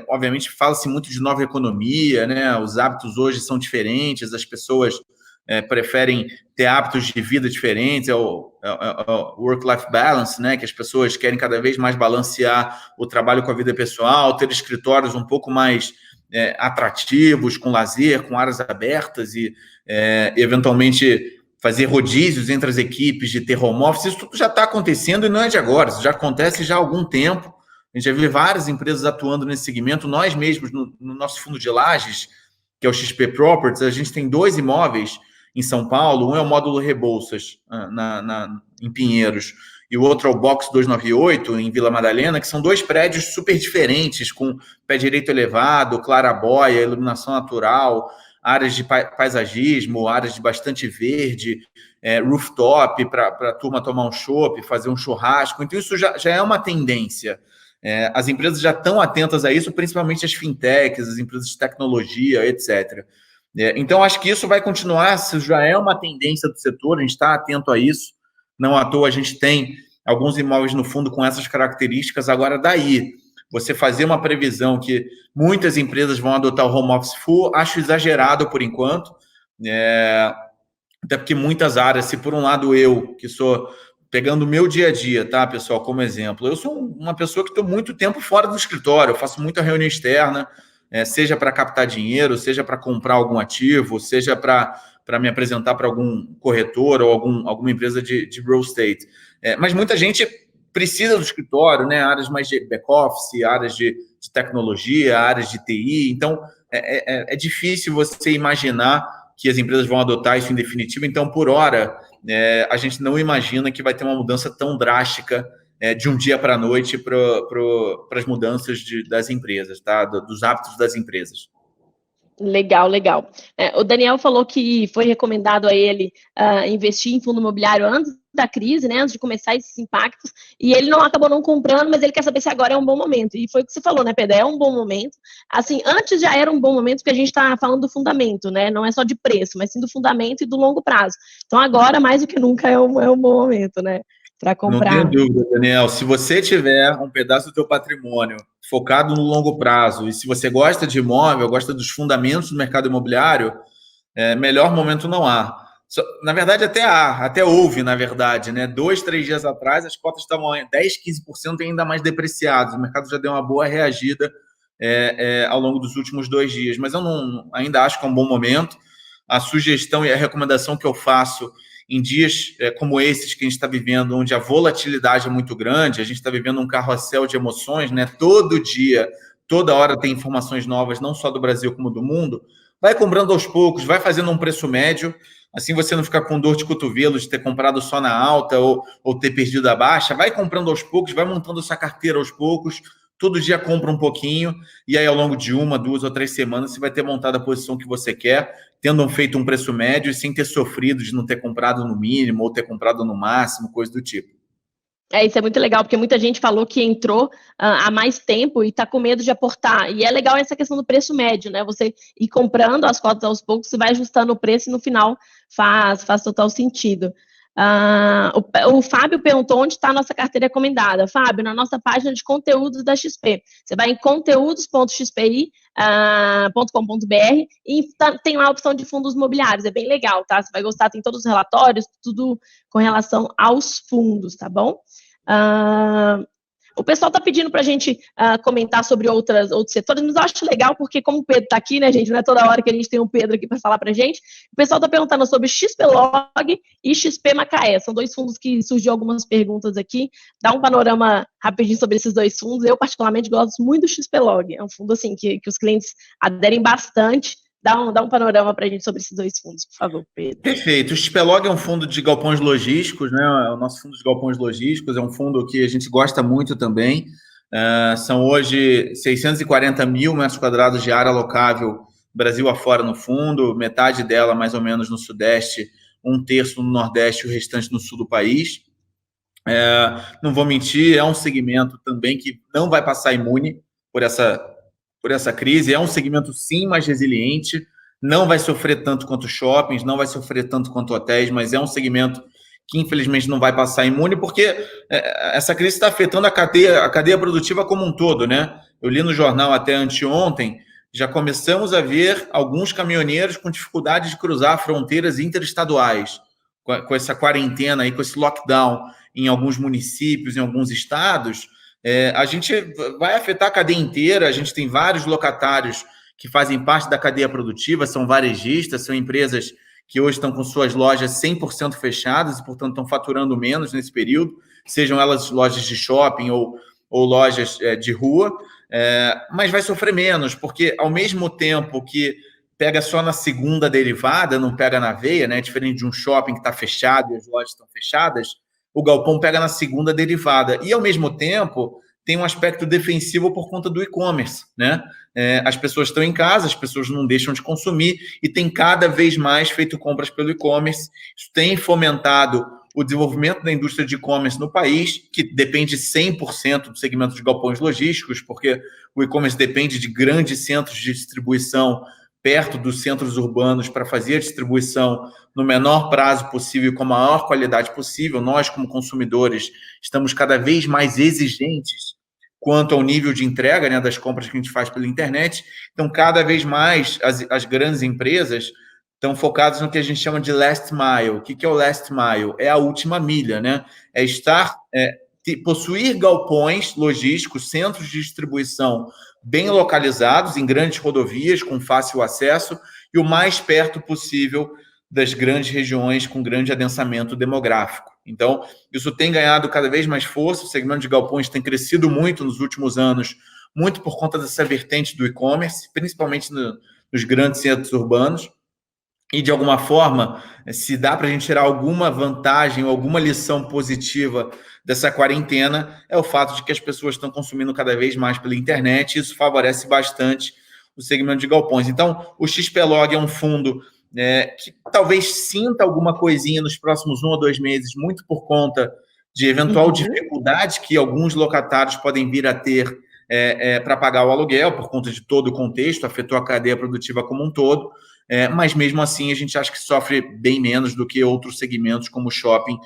Speaker 2: obviamente, fala-se muito de nova economia, né? Os hábitos hoje são diferentes, as pessoas preferem ter hábitos de vida diferentes, o work-life balance, né? Que as pessoas querem cada vez mais balancear o trabalho com a vida pessoal, ter escritórios um pouco mais atrativos, com lazer, com áreas abertas e, eventualmente, fazer rodízios entre as equipes de ter home office. Isso tudo já está acontecendo e não é de agora, isso já acontece já há algum tempo. A gente já viu várias empresas atuando nesse segmento. Nós mesmos, no nosso fundo de lajes, que é o XP Properties, a gente tem 2 imóveis em São Paulo. Um é o módulo Rebouças, em Pinheiros, e o outro é o Box 298, em Vila Madalena, que são 2 prédios super diferentes, com pé direito elevado, claraboia, iluminação natural, áreas de paisagismo, áreas de bastante verde, rooftop para a turma tomar um chopp, fazer um churrasco. Então, isso já é uma tendência. As empresas já estão atentas a isso, principalmente as fintechs, as empresas de tecnologia, etc. Então, acho que isso vai continuar, isso já é uma tendência do setor, a gente está atento a isso. Não à toa a gente tem alguns imóveis no fundo com essas características. Agora, daí, você fazer uma previsão que muitas empresas vão adotar o home office full, acho exagerado por enquanto. Até porque muitas áreas, se por um lado eu, que sou... Pegando o meu dia a dia, tá, pessoal, como exemplo, eu sou uma pessoa que estou muito tempo fora do escritório, eu faço muita reunião externa, seja para captar dinheiro, seja para comprar algum ativo, seja para me apresentar para algum corretor ou alguma empresa de real estate. Mas muita gente precisa do escritório, né? Áreas mais de back-office, áreas de tecnologia, áreas de TI. Então, é difícil você imaginar que as empresas vão adotar isso em definitivo. Então, por hora, a gente não imagina que vai ter uma mudança tão drástica de um dia para a noite para as mudanças das empresas, tá? Dos hábitos das empresas.
Speaker 1: Legal, legal. O Daniel falou que foi recomendado a ele investir em fundo imobiliário antes da crise, né, antes de começar esses impactos, e ele acabou não comprando, mas ele quer saber se agora é um bom momento. E foi o que você falou, né, Pedro? É um bom momento. Assim, antes já era um bom momento, porque a gente está falando do fundamento, né? Não é só de preço, mas sim do fundamento e do longo prazo. Então, agora, mais do que nunca, é um bom momento, né? Para comprar.
Speaker 2: Não tenho dúvida, Daniel. Se você tiver um pedaço do teu patrimônio focado no longo prazo, e se você gosta de imóvel, gosta dos fundamentos do mercado imobiliário, melhor momento não há. Na verdade, até houve, na verdade, né? 2, 3 dias atrás, as cotas estavam 10, 15% ainda mais depreciadas. O mercado já deu uma boa reagida ao longo dos últimos 2 dias. Mas eu ainda acho que é um bom momento. A sugestão e a recomendação que eu faço em dias como esses que a gente está vivendo, onde a volatilidade é muito grande, a gente está vivendo um carrossel de emoções, né? Todo dia, toda hora tem informações novas, não só do Brasil como do mundo. Vai comprando aos poucos, vai fazendo um preço médio, assim você não fica com dor de cotovelo de ter comprado só na alta ou ter perdido a baixa. Vai comprando aos poucos, vai montando sua carteira aos poucos, todo dia compra um pouquinho, e aí ao longo de 1, 2 ou 3 semanas você vai ter montado a posição que você quer, tendo feito um preço médio e sem ter sofrido de não ter comprado no mínimo ou ter comprado no máximo, coisa do tipo.
Speaker 1: Isso é muito legal, porque muita gente falou que entrou há mais tempo e está com medo de aportar. E é legal essa questão do preço médio, né? Você ir comprando as cotas aos poucos, você vai ajustando o preço e no final faz total sentido. O Fábio perguntou onde está a nossa carteira recomendada. Fábio, na nossa página de conteúdos da XP. Você vai em conteúdos.xpi.com.br e tem lá a opção de fundos imobiliários. É bem legal, tá? Você vai gostar, tem todos os relatórios, tudo com relação aos fundos, tá bom? O pessoal está pedindo para a gente comentar sobre outros setores, mas eu acho legal porque, como o Pedro está aqui, né, gente, não é toda hora que a gente tem um Pedro aqui para falar para a gente. O pessoal está perguntando sobre XPlog e XP Macaé. São dois fundos que surgiu algumas perguntas aqui. Dá um panorama rapidinho sobre esses dois fundos. Eu, particularmente, gosto muito do XPlog. É um fundo assim, que os clientes aderem bastante. Dá um panorama para a gente sobre esses dois fundos, por favor, Pedro.
Speaker 2: Perfeito. O XPlog é um fundo de galpões logísticos, né? É o nosso fundo de galpões logísticos, é um fundo que a gente gosta muito também. São hoje 640 mil metros quadrados de área alocável Brasil afora no fundo, metade dela mais ou menos no Sudeste, um terço no Nordeste e o restante no Sul do país. Não vou mentir, é um segmento também que não vai passar imune por essa crise. É um segmento, sim, mais resiliente, não vai sofrer tanto quanto shoppings, não vai sofrer tanto quanto hotéis, mas é um segmento que, infelizmente, não vai passar imune, porque essa crise está afetando a cadeia produtiva como um todo, né? Eu li no jornal até anteontem, já começamos a ver alguns caminhoneiros com dificuldade de cruzar fronteiras interestaduais, com essa quarentena aí, com esse lockdown em alguns municípios, em alguns estados. A gente vai afetar a cadeia inteira. A gente tem vários locatários que fazem parte da cadeia produtiva, são varejistas, são empresas que hoje estão com suas lojas 100% fechadas e, portanto, estão faturando menos nesse período, sejam elas lojas de shopping ou lojas de rua, mas vai sofrer menos, porque ao mesmo tempo que pega só na segunda derivada, não pega na veia, né? Diferente de um shopping que está fechado e as lojas estão fechadas, o galpão pega na segunda derivada. E, ao mesmo tempo, tem um aspecto defensivo por conta do e-commerce, né? As pessoas estão em casa, as pessoas não deixam de consumir e tem cada vez mais feito compras pelo e-commerce. Isso tem fomentado o desenvolvimento da indústria de e-commerce no país, que depende 100% do segmento de galpões logísticos, porque o e-commerce depende de grandes centros de distribuição perto dos centros urbanos para fazer a distribuição no menor prazo possível, com a maior qualidade possível. Nós, como consumidores, estamos cada vez mais exigentes quanto ao nível de entrega, né, das compras que a gente faz pela internet. Então, cada vez mais as grandes empresas estão focadas no que a gente chama de last mile. O que é o last mile? É a última milha, né? Possuir galpões logísticos, centros de distribuição bem localizados, em grandes rodovias, com fácil acesso, e o mais perto possível das grandes regiões com grande adensamento demográfico. Então, isso tem ganhado cada vez mais força, o segmento de galpões tem crescido muito nos últimos anos, muito por conta dessa vertente do e-commerce, principalmente nos grandes centros urbanos. E, de alguma forma, se dá para a gente tirar alguma vantagem ou alguma lição positiva dessa quarentena, é o fato de que as pessoas estão consumindo cada vez mais pela internet, e isso favorece bastante o segmento de galpões. Então, o XPlog é um fundo que talvez sinta alguma coisinha nos próximos 1 ou 2 meses, muito por conta de eventual dificuldade que alguns locatários podem vir a ter para pagar o aluguel, por conta de todo o contexto, afetou a cadeia produtiva como um todo, mas mesmo assim a gente acha que sofre bem menos do que outros segmentos como shopping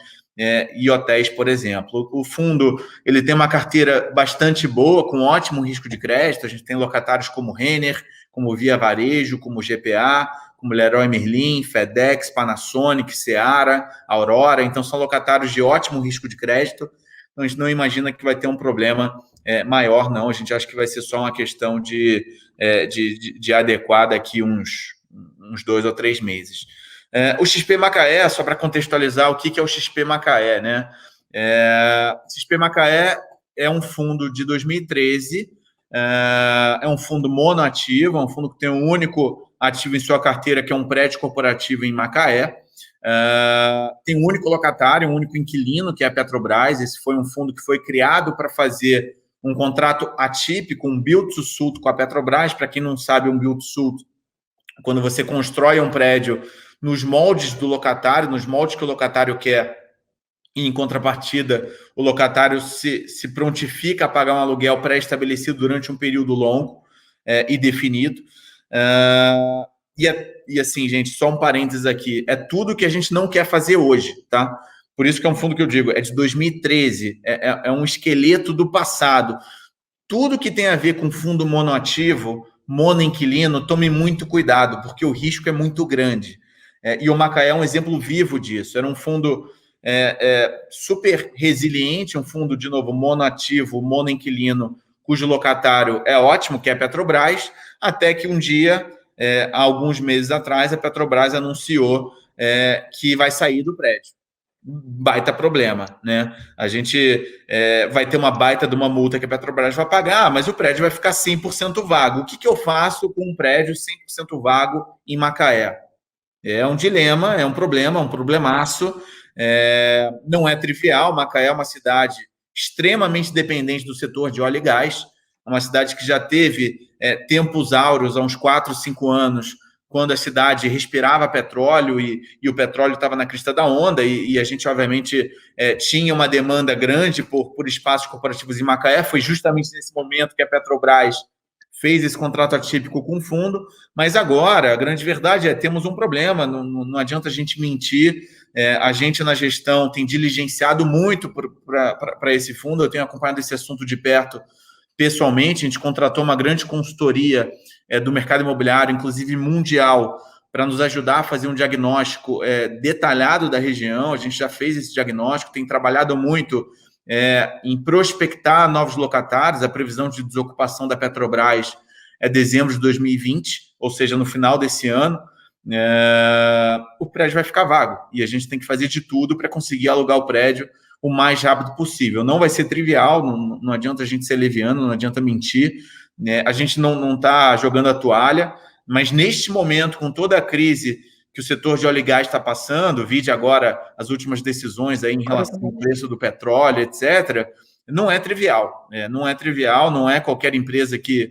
Speaker 2: e hotéis, por exemplo. O fundo ele tem uma carteira bastante boa, com ótimo risco de crédito. A gente tem locatários como Renner, como Via Varejo, como GPA, como Leroy Merlin, FedEx, Panasonic, Seara, Aurora. Então são locatários de ótimo risco de crédito. Então a gente não imagina que vai ter um problema maior, não. A gente acha que vai ser só uma questão de adequar daqui uns 2 ou 3 meses. O XP Macaé, só para contextualizar o que é o XP Macaé, né? XP Macaé é um fundo de 2013, é um fundo monoativo, é um fundo que tem um único ativo em sua carteira, que é um prédio corporativo em Macaé. Tem um único locatário, um único inquilino, que é a Petrobras. Esse foi um fundo que foi criado para fazer um contrato atípico, um build to suit com a Petrobras. Para quem não sabe, um build to suit quando você constrói um prédio nos moldes do locatário, nos moldes que o locatário quer, e em contrapartida, o locatário se prontifica a pagar um aluguel pré-estabelecido durante um período longo e definido. E assim, gente, só um parênteses aqui, é tudo que a gente não quer fazer hoje, tá? Por isso que é um fundo que eu digo, é de 2013, é um esqueleto do passado. Tudo que tem a ver com fundo monoativo, monoinquilino, tome muito cuidado, porque o risco é muito grande. E o Macaé é um exemplo vivo disso. Era um fundo super resiliente, um fundo, de novo, monoativo, monoinquilino, cujo locatário é ótimo, que é a Petrobras, até que um dia, há alguns meses atrás, a Petrobras anunciou que vai sair do prédio. Baita problema, né? A gente vai ter uma baita de uma multa que a Petrobras vai pagar, mas o prédio vai ficar 100% vago. O que eu faço com um prédio 100% vago em Macaé? É um dilema, é um problema, um problemaço. Não é trivial. Macaé é uma cidade extremamente dependente do setor de óleo e gás, uma cidade que já teve tempos áureos há uns 4, 5 anos, quando a cidade respirava petróleo e o petróleo estava na crista da onda, e a gente, obviamente, tinha uma demanda grande por espaços corporativos em Macaé. Foi justamente nesse momento que a Petrobras fez esse contrato atípico com o fundo, mas agora a grande verdade temos um problema, não adianta a gente mentir. A gente na gestão tem diligenciado muito para esse fundo. Eu tenho acompanhado esse assunto de perto pessoalmente. A gente contratou uma grande consultoria do mercado imobiliário, inclusive mundial, para nos ajudar a fazer um diagnóstico detalhado da região. A gente já fez esse diagnóstico, tem trabalhado muito em prospectar novos locatários. A previsão de desocupação da Petrobras é dezembro de 2020, ou seja, no final desse ano. O prédio vai ficar vago e a gente tem que fazer de tudo para conseguir alugar o prédio o mais rápido possível. Não vai ser trivial, não adianta a gente ser leviano, não adianta mentir, né? A gente não está jogando a toalha, mas neste momento, com toda a crise que o setor de óleo e gás está passando, vide agora as últimas decisões aí em relação ao preço do petróleo, etc., não é trivial. Não é trivial, não é qualquer empresa que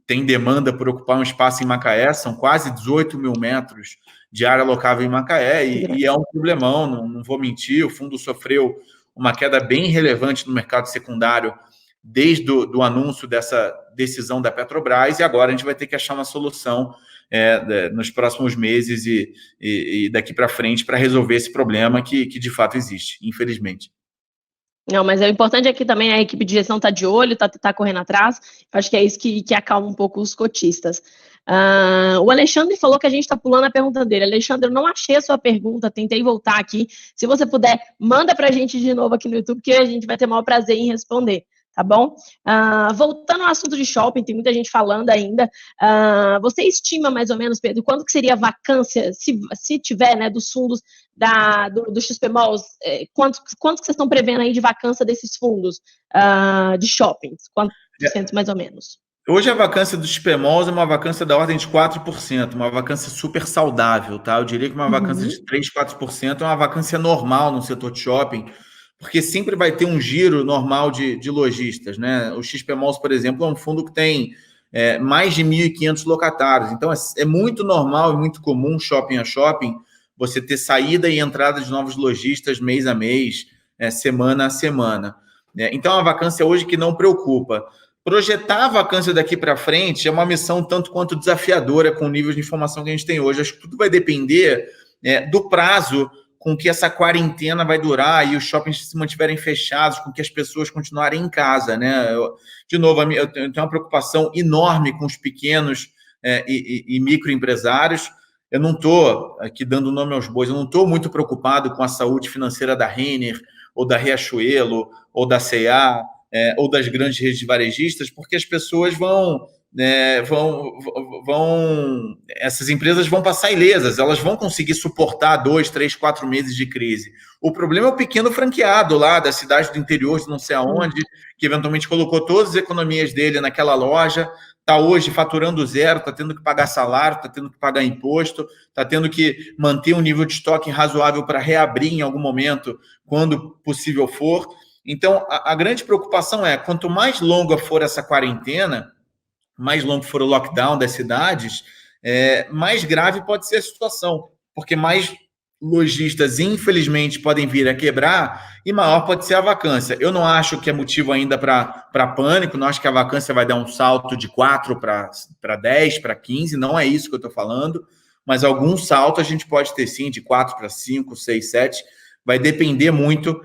Speaker 2: tem demanda por ocupar um espaço em Macaé. São quase 18 mil metros de área locável em Macaé, e é um problemão, não vou mentir. O fundo sofreu uma queda bem relevante no mercado secundário desde o anúncio dessa decisão da Petrobras, e agora a gente vai ter que achar uma solução nos próximos meses e daqui para frente para resolver esse problema que de fato existe, infelizmente.
Speaker 1: Não, mas o importante é que também a equipe de gestão está de olho, está correndo atrás. Acho que é isso que acalma um pouco os cotistas. O Alexandre falou que a gente está pulando a pergunta dele. Alexandre, eu não achei a sua pergunta, tentei voltar aqui. Se você puder, manda para a gente de novo aqui no YouTube, que a gente vai ter o maior prazer em responder. Tá bom? Voltando ao assunto de shopping, tem muita gente falando ainda. Você estima mais ou menos, Pedro, quanto que seria a vacância, se tiver, né, dos fundos do XPMOLs, quanto que vocês estão prevendo aí de vacância desses fundos de shoppings? Quantos por cento mais ou menos?
Speaker 2: Hoje a vacância dos XPMOLs é uma vacância da ordem de 4%, uma vacância super saudável, tá? Eu diria que uma vacância de 3, 4% é uma vacância normal no setor de shopping, porque sempre vai ter um giro normal de lojistas, né? O XPMOLs, por exemplo, é um fundo que tem mais de 1.500 locatários. Então, é muito normal e muito comum, shopping a shopping, você ter saída e entrada de novos lojistas mês a mês, semana a semana. Então, a vacância hoje que não preocupa. Projetar a vacância daqui para frente é uma missão tanto quanto desafiadora com o nível de informação que a gente tem hoje. Acho que tudo vai depender do prazo com que essa quarentena vai durar e os shoppings se mantiverem fechados, com que as pessoas continuarem em casa, né? De novo, eu tenho uma preocupação enorme com os pequenos e microempresários. Eu não estou aqui dando nome aos bois, eu não estou muito preocupado com a saúde financeira da Renner, ou da Riachuelo, ou da C&A, ou das grandes redes varejistas, porque as pessoas essas empresas vão passar ilesas, elas vão conseguir suportar 2, 3, 4 meses de crise. O problema é o pequeno franqueado lá da cidade do interior, de não sei aonde, que eventualmente colocou todas as economias dele naquela loja, está hoje faturando zero, está tendo que pagar salário, está tendo que pagar imposto, está tendo que manter um nível de estoque razoável para reabrir em algum momento, quando possível for. Então, a grande preocupação é, quanto mais longa for essa quarentena, mais longo for o lockdown das cidades, mais grave pode ser a situação, porque mais lojistas, infelizmente, podem vir a quebrar e maior pode ser a vacância. Eu não acho que é motivo ainda para pânico, não acho que a vacância vai dar um salto de 4 para 10, para 15, não é isso que eu estou falando, mas algum salto a gente pode ter sim, de 4 para 5, 6, 7, vai depender muito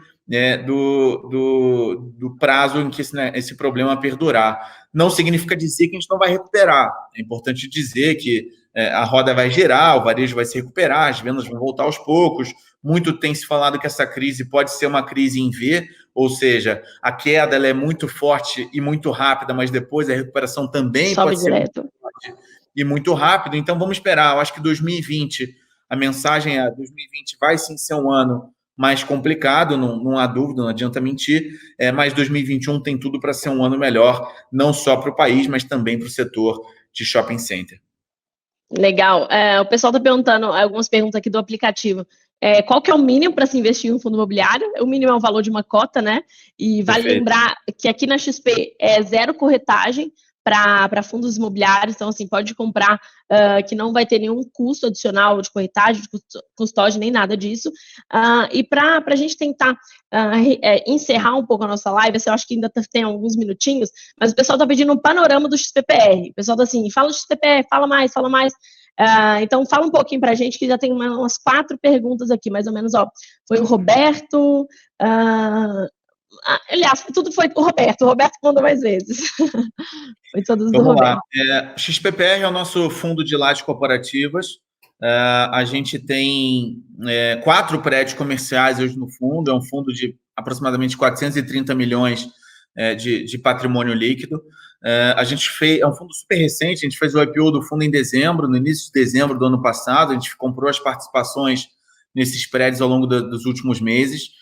Speaker 2: do prazo em que esse problema perdurar. Não significa dizer que a gente não vai recuperar. É importante dizer que a roda vai girar, o varejo vai se recuperar, as vendas vão voltar aos poucos. Muito tem se falado que essa crise pode ser uma crise em V, ou seja, a queda ela é muito forte e muito rápida, mas depois a recuperação também
Speaker 1: Sobe
Speaker 2: pode ser
Speaker 1: direto.
Speaker 2: muito forte e muito rápido. Então vamos esperar. Eu acho que 2020, a mensagem é 2020 vai sim ser um ano mais complicado, não há dúvida, não adianta mentir, mas 2021 tem tudo para ser um ano melhor, não só para o país, mas também para o setor de shopping center.
Speaker 1: Legal. O pessoal está perguntando, algumas perguntas aqui do aplicativo. Qual que é o mínimo para se investir em um fundo imobiliário? O mínimo é o valor de uma cota, né? E vale lembrar que aqui na XP é zero corretagem para fundos imobiliários, então, assim, pode comprar que não vai ter nenhum custo adicional de corretagem, de custódia, nem nada disso. E para a gente tentar encerrar um pouco a nossa live, assim, eu acho que ainda tem alguns minutinhos, mas o pessoal está pedindo um panorama do XPPR. O pessoal está assim, fala do XPPR, fala mais. Então, fala um pouquinho para a gente, que já tem umas 4 perguntas aqui, mais ou menos, ó. Foi o Roberto... aliás, tudo foi o Roberto mandou mais vezes. Foi todos do Roberto.
Speaker 2: Lá. XPPR é o nosso fundo de lajes corporativas. A gente tem 4 prédios comerciais hoje no fundo. É um fundo de aproximadamente 430 milhões de patrimônio líquido. A gente fez, é um fundo super recente. A gente fez o IPO do fundo em dezembro, no início de dezembro do ano passado. A gente comprou as participações nesses prédios ao longo dos últimos meses.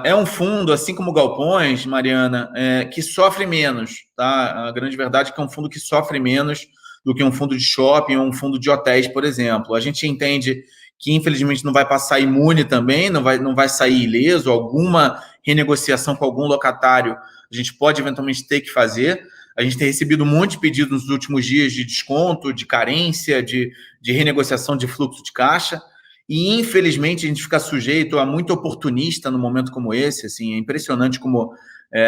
Speaker 2: É um fundo, assim como Galpões, Mariana, que sofre menos, tá? A grande verdade é que é um fundo que sofre menos do que um fundo de shopping ou um fundo de hotéis, por exemplo. A gente entende que, infelizmente, não vai passar imune também, não vai sair ileso, alguma renegociação com algum locatário a gente pode eventualmente ter que fazer. A gente tem recebido muitos pedidos nos últimos dias de desconto, de carência, de renegociação de fluxo de caixa. E, infelizmente, a gente fica sujeito a muito oportunista no momento como esse. Assim, é impressionante como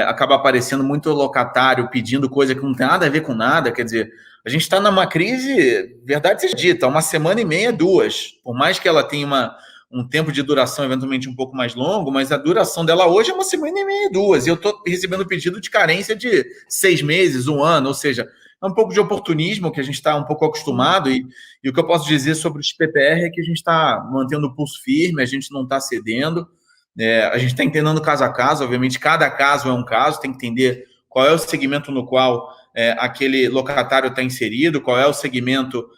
Speaker 2: acaba aparecendo muito locatário pedindo coisa que não tem nada a ver com nada. Quer dizer, a gente está numa crise, verdade seja dita, 1,5 semanas, 2. Por mais que ela tenha um tempo de duração eventualmente um pouco mais longo, mas a duração dela hoje é 1,5 semanas, 2. E eu estou recebendo pedido de carência de 6 meses, 1 ano, ou seja... É um pouco de oportunismo que a gente está um pouco acostumado e o que eu posso dizer sobre o XPPR é que a gente está mantendo o pulso firme, a gente não está cedendo, a gente está entendendo caso a caso, obviamente cada caso é um caso, tem que entender qual é o segmento no qual aquele locatário está inserido, qual é o segmento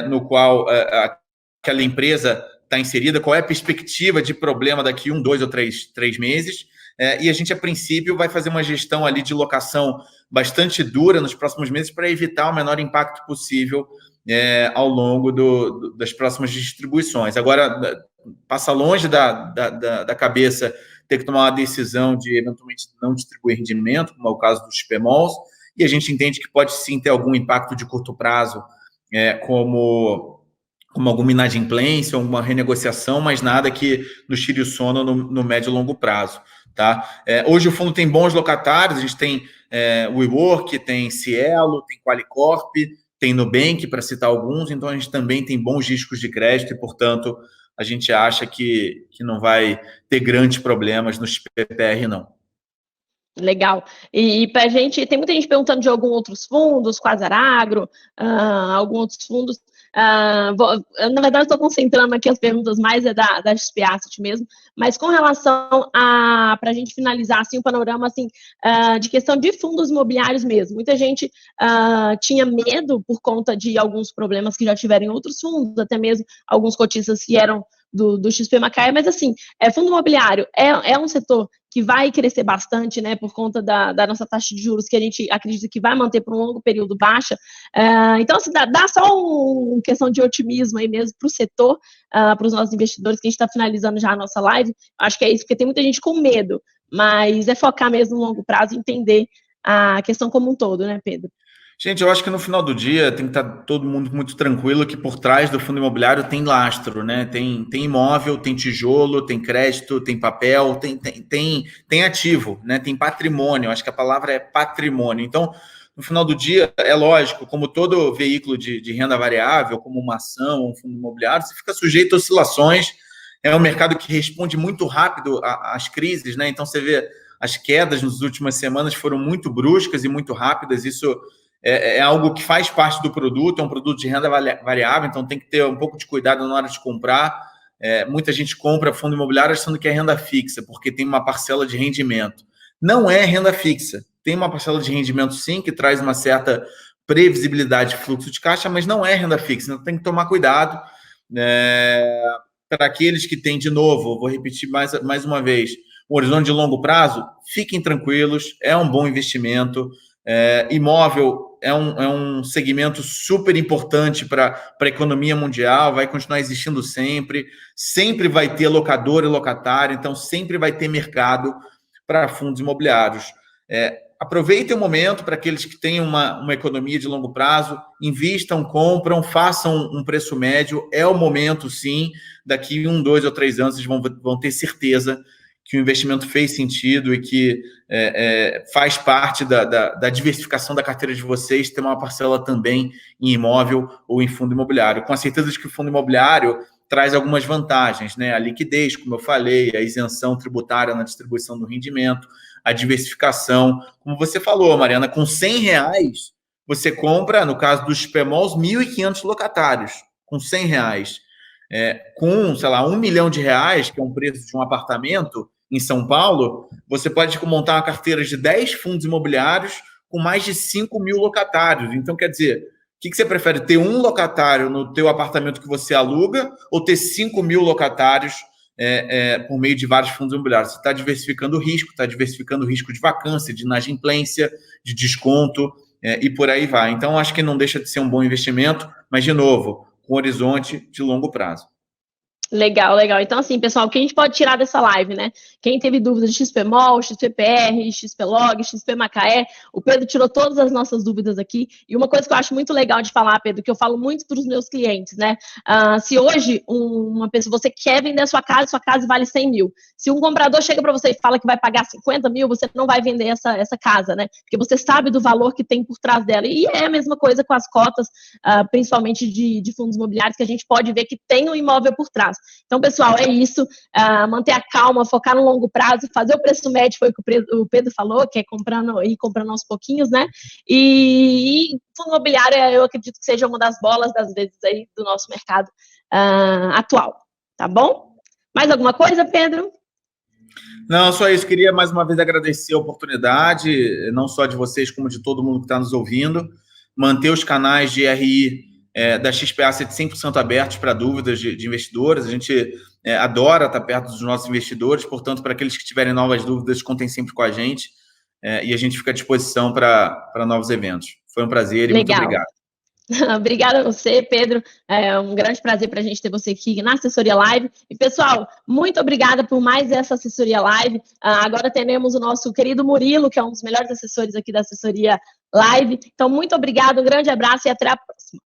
Speaker 2: no qual aquela empresa está inserida, qual é a perspectiva de problema daqui 1, 2 ou 3 meses, e a gente, a princípio, vai fazer uma gestão ali de locação bastante dura nos próximos meses para evitar o menor impacto possível ao longo das próximas distribuições. Agora, passa longe da cabeça ter que tomar uma decisão de, eventualmente, não distribuir rendimento, como é o caso dos PMOLs, e a gente entende que pode, sim, ter algum impacto de curto prazo, como alguma inadimplência, alguma renegociação, mas nada que nos tire o sono no médio e longo prazo. Tá? Hoje o fundo tem bons locatários, a gente tem WeWork, tem Cielo, tem Qualicorp, tem Nubank, para citar alguns, então a gente também tem bons riscos de crédito e, portanto, a gente acha que não vai ter grandes problemas no XPPR, não.
Speaker 1: Legal. E para a gente, tem muita gente perguntando de alguns outros fundos, Quasaragro, alguns outros fundos. Na verdade, estou concentrando aqui as perguntas mais da XP Asset mesmo, mas com relação para a gente finalizar assim, o panorama assim, de questão de fundos imobiliários mesmo. Muita gente tinha medo por conta de alguns problemas que já tiveram em outros fundos, até mesmo alguns cotistas que eram do XP Macaé, mas assim, fundo imobiliário é um setor que vai crescer bastante, né, por conta da nossa taxa de juros, que a gente acredita que vai manter por um longo período baixa. Então, assim, dá só uma questão de otimismo aí mesmo para o setor, para os nossos investidores, que a gente está finalizando já a nossa live. Acho que é isso, porque tem muita gente com medo, mas é focar mesmo no longo prazo e entender a questão como um todo, né, Pedro?
Speaker 2: Gente, eu acho que no final do dia tem que estar todo mundo muito tranquilo que por trás do fundo imobiliário tem lastro, né? Tem imóvel, tem tijolo, tem crédito, tem papel, tem ativo, né? Tem patrimônio. Eu acho que a palavra é patrimônio. Então, no final do dia, é lógico, como todo veículo de renda variável, como uma ação, um fundo imobiliário, você fica sujeito a oscilações. É um mercado que responde muito rápido às crises, né? Então, você vê as quedas nas últimas semanas foram muito bruscas e muito rápidas. Isso é algo que faz parte do produto, é um produto de renda variável, então tem que ter um pouco de cuidado na hora de comprar. Muita gente compra fundo imobiliário achando que é renda fixa, porque tem uma parcela de rendimento. Não é renda fixa. Tem uma parcela de rendimento, sim, que traz uma certa previsibilidade de fluxo de caixa, mas não é renda fixa. Então tem que tomar cuidado. Para aqueles que têm, de novo, vou repetir mais uma vez, um horizonte de longo prazo, fiquem tranquilos, é um bom investimento. Imóvel é um segmento super importante para a economia mundial, vai continuar existindo sempre vai ter locador e locatário, então sempre vai ter mercado para fundos imobiliários. Aproveitem o momento para aqueles que têm uma economia de longo prazo, invistam, compram, façam um preço médio, é o momento sim, daqui 1, 2 ou 3 anos vocês vão ter certeza que o investimento fez sentido e que faz parte da diversificação da carteira de vocês, ter uma parcela também em imóvel ou em fundo imobiliário. Com a certeza de que o fundo imobiliário traz algumas vantagens, né? A liquidez, como eu falei, a isenção tributária na distribuição do rendimento, a diversificação. Como você falou, Mariana, com R$100, você compra, no caso dos SPMOLs, 1.500 locatários, com R$100. Com, sei lá, R$1 milhão, que é um preço de um apartamento, em São Paulo, você pode montar uma carteira de 10 fundos imobiliários com mais de 5 mil locatários. Então, quer dizer, o que você prefere? Ter um locatário no teu apartamento que você aluga ou ter 5 mil locatários por meio de vários fundos imobiliários? Você está diversificando o risco, está diversificando o risco de vacância, de inadimplência, de desconto e por aí vai. Então, acho que não deixa de ser um bom investimento, mas, de novo, com horizonte de longo prazo.
Speaker 1: Legal, legal. Então, assim, pessoal, o que a gente pode tirar dessa live, né? Quem teve dúvidas de XPMOL, XPPR, XPlog, XP Macaé, o Pedro tirou todas as nossas dúvidas aqui. E uma coisa que eu acho muito legal de falar, Pedro, que eu falo muito para os meus clientes, né? Se hoje uma pessoa, você quer vender a sua casa vale 100 mil. Se um comprador chega para você e fala que vai pagar 50 mil, você não vai vender essa casa, né? Porque você sabe do valor que tem por trás dela. E é a mesma coisa com as cotas, principalmente de fundos imobiliários, que a gente pode ver que tem um imóvel por trás. Então, pessoal, é isso. Manter a calma, focar no longo prazo, fazer o preço médio, foi o que o Pedro falou, que é comprando aos pouquinhos, né? E fundo imobiliário, eu acredito que seja uma das bolas das vezes aí do nosso mercado atual. Tá bom? Mais alguma coisa, Pedro?
Speaker 2: Não, só isso. Queria mais uma vez agradecer a oportunidade, não só de vocês, como de todo mundo que está nos ouvindo. Manter os canais de RI da XP Asset 100% abertos para dúvidas de investidores. A gente adora estar perto dos nossos investidores, portanto, para aqueles que tiverem novas dúvidas, contem sempre com a gente e a gente fica à disposição para novos eventos. Foi um prazer e muito obrigado.
Speaker 1: Obrigada a você, Pedro. É um grande prazer para a gente ter você aqui na Assessoria Live. E, pessoal, muito obrigada por mais essa Assessoria Live. Agora teremos o nosso querido Murilo, que é um dos melhores assessores aqui da Assessoria Live. Então, muito obrigado, um grande abraço e até a próxima.